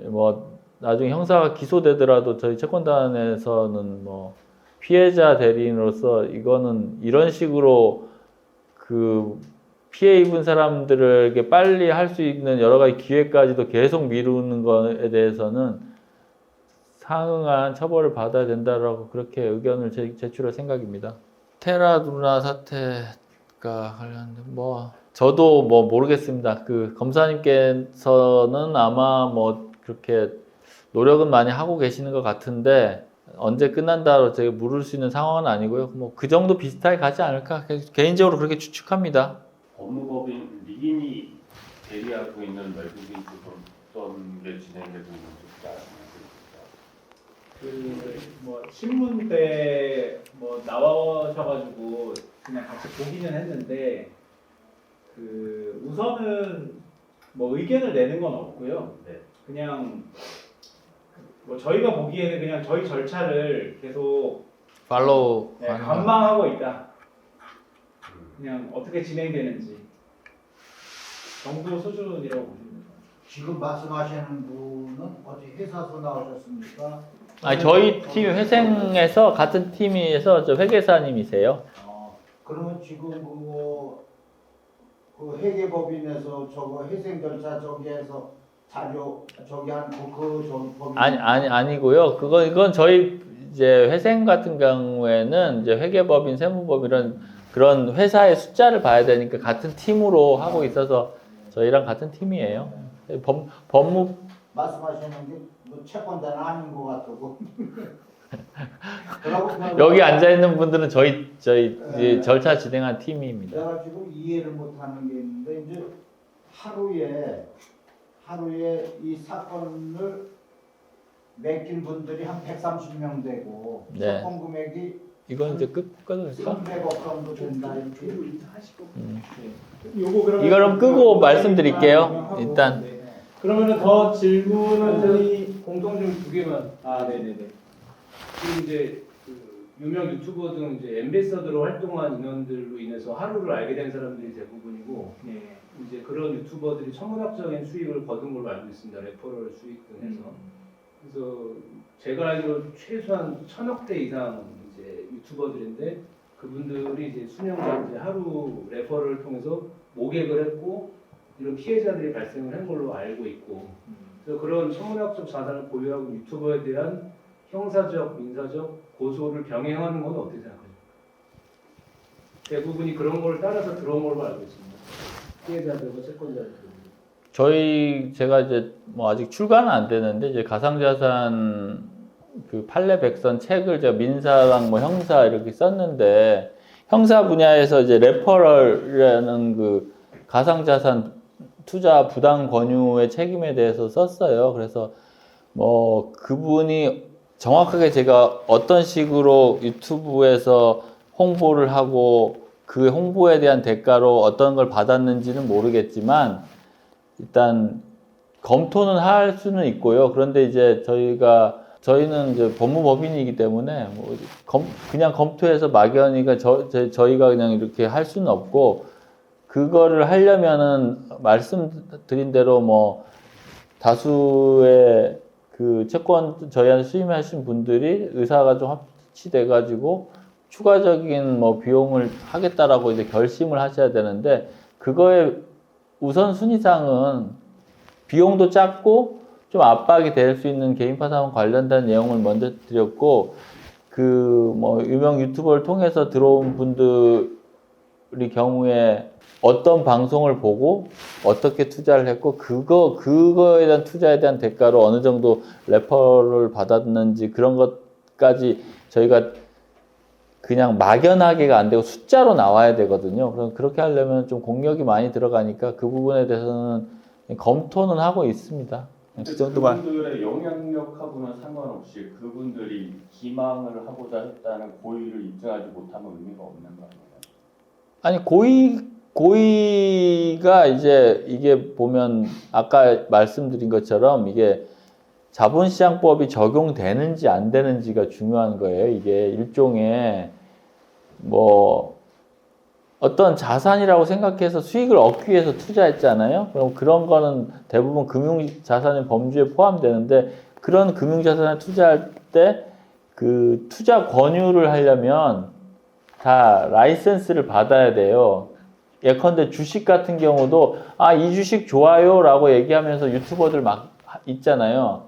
뭐 나중에 형사가 기소되더라도 저희 채권단에서는 뭐 피해자 대리인으로서 이거는 이런 식으로 그 피해 입은 사람들에게 빨리 할 수 있는 여러 가지 기회까지도 계속 미루는 것에 대해서는 상응한 처벌을 받아야 된다라고 그렇게 의견을 제출할 생각입니다. 테라 루나 사태 없을까 관련된 뭐 저도 뭐 모르겠습니다. 그 검사님께서는 아마 뭐 그렇게 노력은 많이 하고 계시는 것 같은데 언제 끝난다고 제가 물을 수 있는 상황은 아니고요. 뭐 그 정도 비슷하게 가지 않을까 개인적으로 그렇게 추측합니다. 법무법인 리인이 대리하고 있는 외국인 쪽은 어떤 게 진행되고 있는지 알아보겠습니다. 뭐 신문 때 뭐 나와셔가지고 그냥 같이 보기는 했는데 우선은 뭐 의견을 내는 건 없고요. 네. 그냥 뭐 저희가 보기에는 그냥 저희 절차를 계속 팔로우 하는 거. 관망하고 있다. 그냥 어떻게 진행되는지 정도 수준이라고 보시면 됩니다. 지금 말씀하시는 분은 어디 회사에서 나오셨습니까? 아니 저희 팀 회생에서 같은 팀에서 저 회계사님이세요. 그러면 지금 그 회계법인에서 저거 회생 절차 저기에서 자료 저기 한그 법인 아니고요. 이건 저희 이제 회생 같은 경우에는 이제 회계법인, 세무법 이런 그런 회사의 숫자를 봐야 되니까 같은 팀으로 하고 있어서 저희랑 같은 팀이에요. 법무 말씀하시는 게뭐 채권자는 아닌 것 같고. 여기 앉아 있는 분들은 저희 이제 절차 진행한 팀입니다. 내가 지금 이해를 못하는 게 있는데 이제 하루에 이 사건을 맡긴 분들이 한 130명 되고 네. 사건 금액이 이건 이제 꺼도 될까? 300억 정도 된다 이렇게. 요거 그러면 이거는 끄고 말씀드릴게요. 일단 네. 그러면은 더 질문은 저희 공통점 두 개만. 네네네. 지금 이제 그 유명 유튜버 등 이제 엠베서더로 활동한 인원들로 인해서 하루를 알게 된 사람들이 대부분이고 네. 이제 그런 유튜버들이 천문학적인 수익을 거둔 걸로 알고 있습니다. 레퍼럴 수익 등 해서. 그래서 제가 알기로 최소한 1,000억 대 이상 이제 유튜버들인데 그분들이 이제 수년간 이제 하루 레퍼럴을 통해서 모객을 했고 이런 피해자들이 발생을 한 걸로 알고 있고 그래서 그런 천문학적 자산을 보유하고 있는 유튜버에 대한 형사적, 민사적 고소를 병행하는 건 어떻게 생각하세요? 대부분이 그런 걸 따라서 들어온 걸로 알고 있습니다. 피해자들과 채권자들. 제가 이제 뭐 아직 출간은 안 되는데 이제 가상자산 그 판례 백선 책을 제가 민사랑 뭐 형사 이렇게 썼는데 형사 분야에서 이제 레퍼럴이라는 그 가상자산 투자 부당 권유의 책임에 대해서 썼어요. 그래서 뭐 그분이 정확하게 제가 어떤 식으로 유튜브에서 홍보를 하고 그 홍보에 대한 대가로 어떤 걸 받았는지는 모르겠지만 일단 검토는 할 수는 있고요. 그런데 이제 저희는 이제 법무법인이기 때문에 뭐 그냥 검토해서 막연히가 저희가 그냥 이렇게 할 수는 없고 그거를 하려면은 말씀드린 대로 뭐 다수의 그 채권 저희한테 수임하신 분들이 의사가 좀 합치돼 가지고 추가적인 뭐 비용을 하겠다라고 이제 결심을 하셔야 되는데 그거의 우선순위상은 비용도 작고 좀 압박이 될 수 있는 개인파 사원 관련된 내용을 먼저 드렸고 그 뭐 유명 유튜버를 통해서 들어온 분들이 경우에 어떤 방송을 보고 어떻게 투자를 했고 그거에 대한 투자에 대한 대가로 어느 정도 레퍼를 받았는지 그런 것까지 저희가 그냥 막연하게가 안 되고 숫자로 나와야 되거든요. 그럼 그렇게 하려면 좀 공력이 많이 들어가니까 그 부분에 대해서는 검토는 하고 있습니다. 그 정도만. 그분들의 영향력하고는 상관없이 그분들이 기망을 하고자 했다는 고의를 입증하지 못하면 의미가 없는 거 아니에요? 아니 고의가 이제 이게 보면 아까 말씀드린 것처럼 이게 자본시장법이 적용되는지 안 되는지가 중요한 거예요. 이게 일종의 뭐 어떤 자산이라고 생각해서 수익을 얻기 위해서 투자했잖아요. 그럼 그런 거는 대부분 금융자산의 범주에 포함되는데 그런 금융자산에 투자할 때 그 투자 권유를 하려면 다 라이센스를 받아야 돼요. 예컨대 주식 같은 경우도 이 주식 좋아요라고 얘기하면서 유튜버들 막 있잖아요.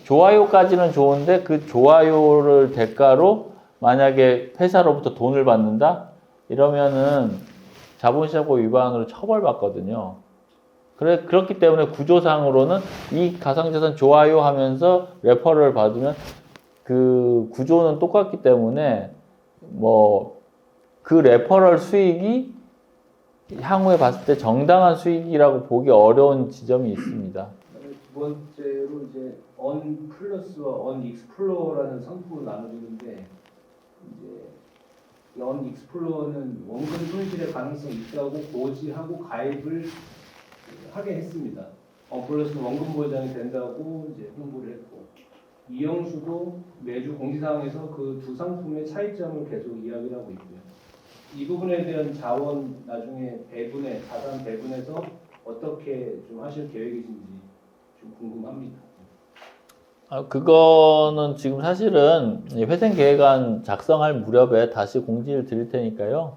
좋아요까지는 좋은데 그 좋아요를 대가로 만약에 회사로부터 돈을 받는다? 이러면은 자본시장법 위반으로 처벌받거든요. 그렇기 때문에 구조상으로는 이 가상자산 좋아요 하면서 레퍼럴 받으면 그 구조는 똑같기 때문에 뭐 그 레퍼럴 수익이 향후에 봤을 때 정당한 수익이라고 보기 어려운 지점이 있습니다. 두 번째로 이제 언 플러스와 언 익스플로어라는 상품을 나눠주는데 이제 언 익스플로어는 원금 손실의 가능성이 있다고 고지하고 가입을 하게 했습니다. 언 플러스는 원금 보장이 된다고 이제 홍보를 했고 이영수도 매주 공지사항에서 그 두 상품의 차이점을 계속 이야기를 하고 있고요. 이 부분에 대한 자원 나중에 자산 배분해서 어떻게 좀 하실 계획이신지 좀 궁금합니다. 그거는 지금 사실은 회생계획안 작성할 무렵에 다시 공지를 드릴 테니까요.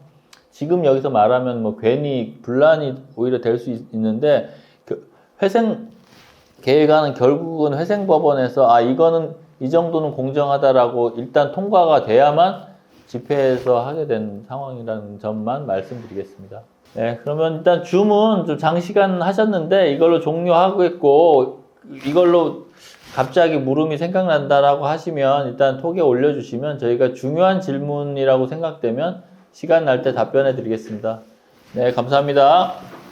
지금 여기서 말하면 뭐 괜히 분란이 오히려 될 수 있는데 그 회생계획안은 결국은 회생법원에서 이거는 이 정도는 공정하다라고 일단 통과가 돼야만 집회에서 하게 된 상황이라는 점만 말씀드리겠습니다. 네, 그러면 일단 줌은 좀 장시간 하셨는데 이걸로 종료하겠고 이걸로 갑자기 물음이 생각난다라고 하시면 일단 톡에 올려주시면 저희가 중요한 질문이라고 생각되면 시간 날 때 답변해 드리겠습니다. 네, 감사합니다.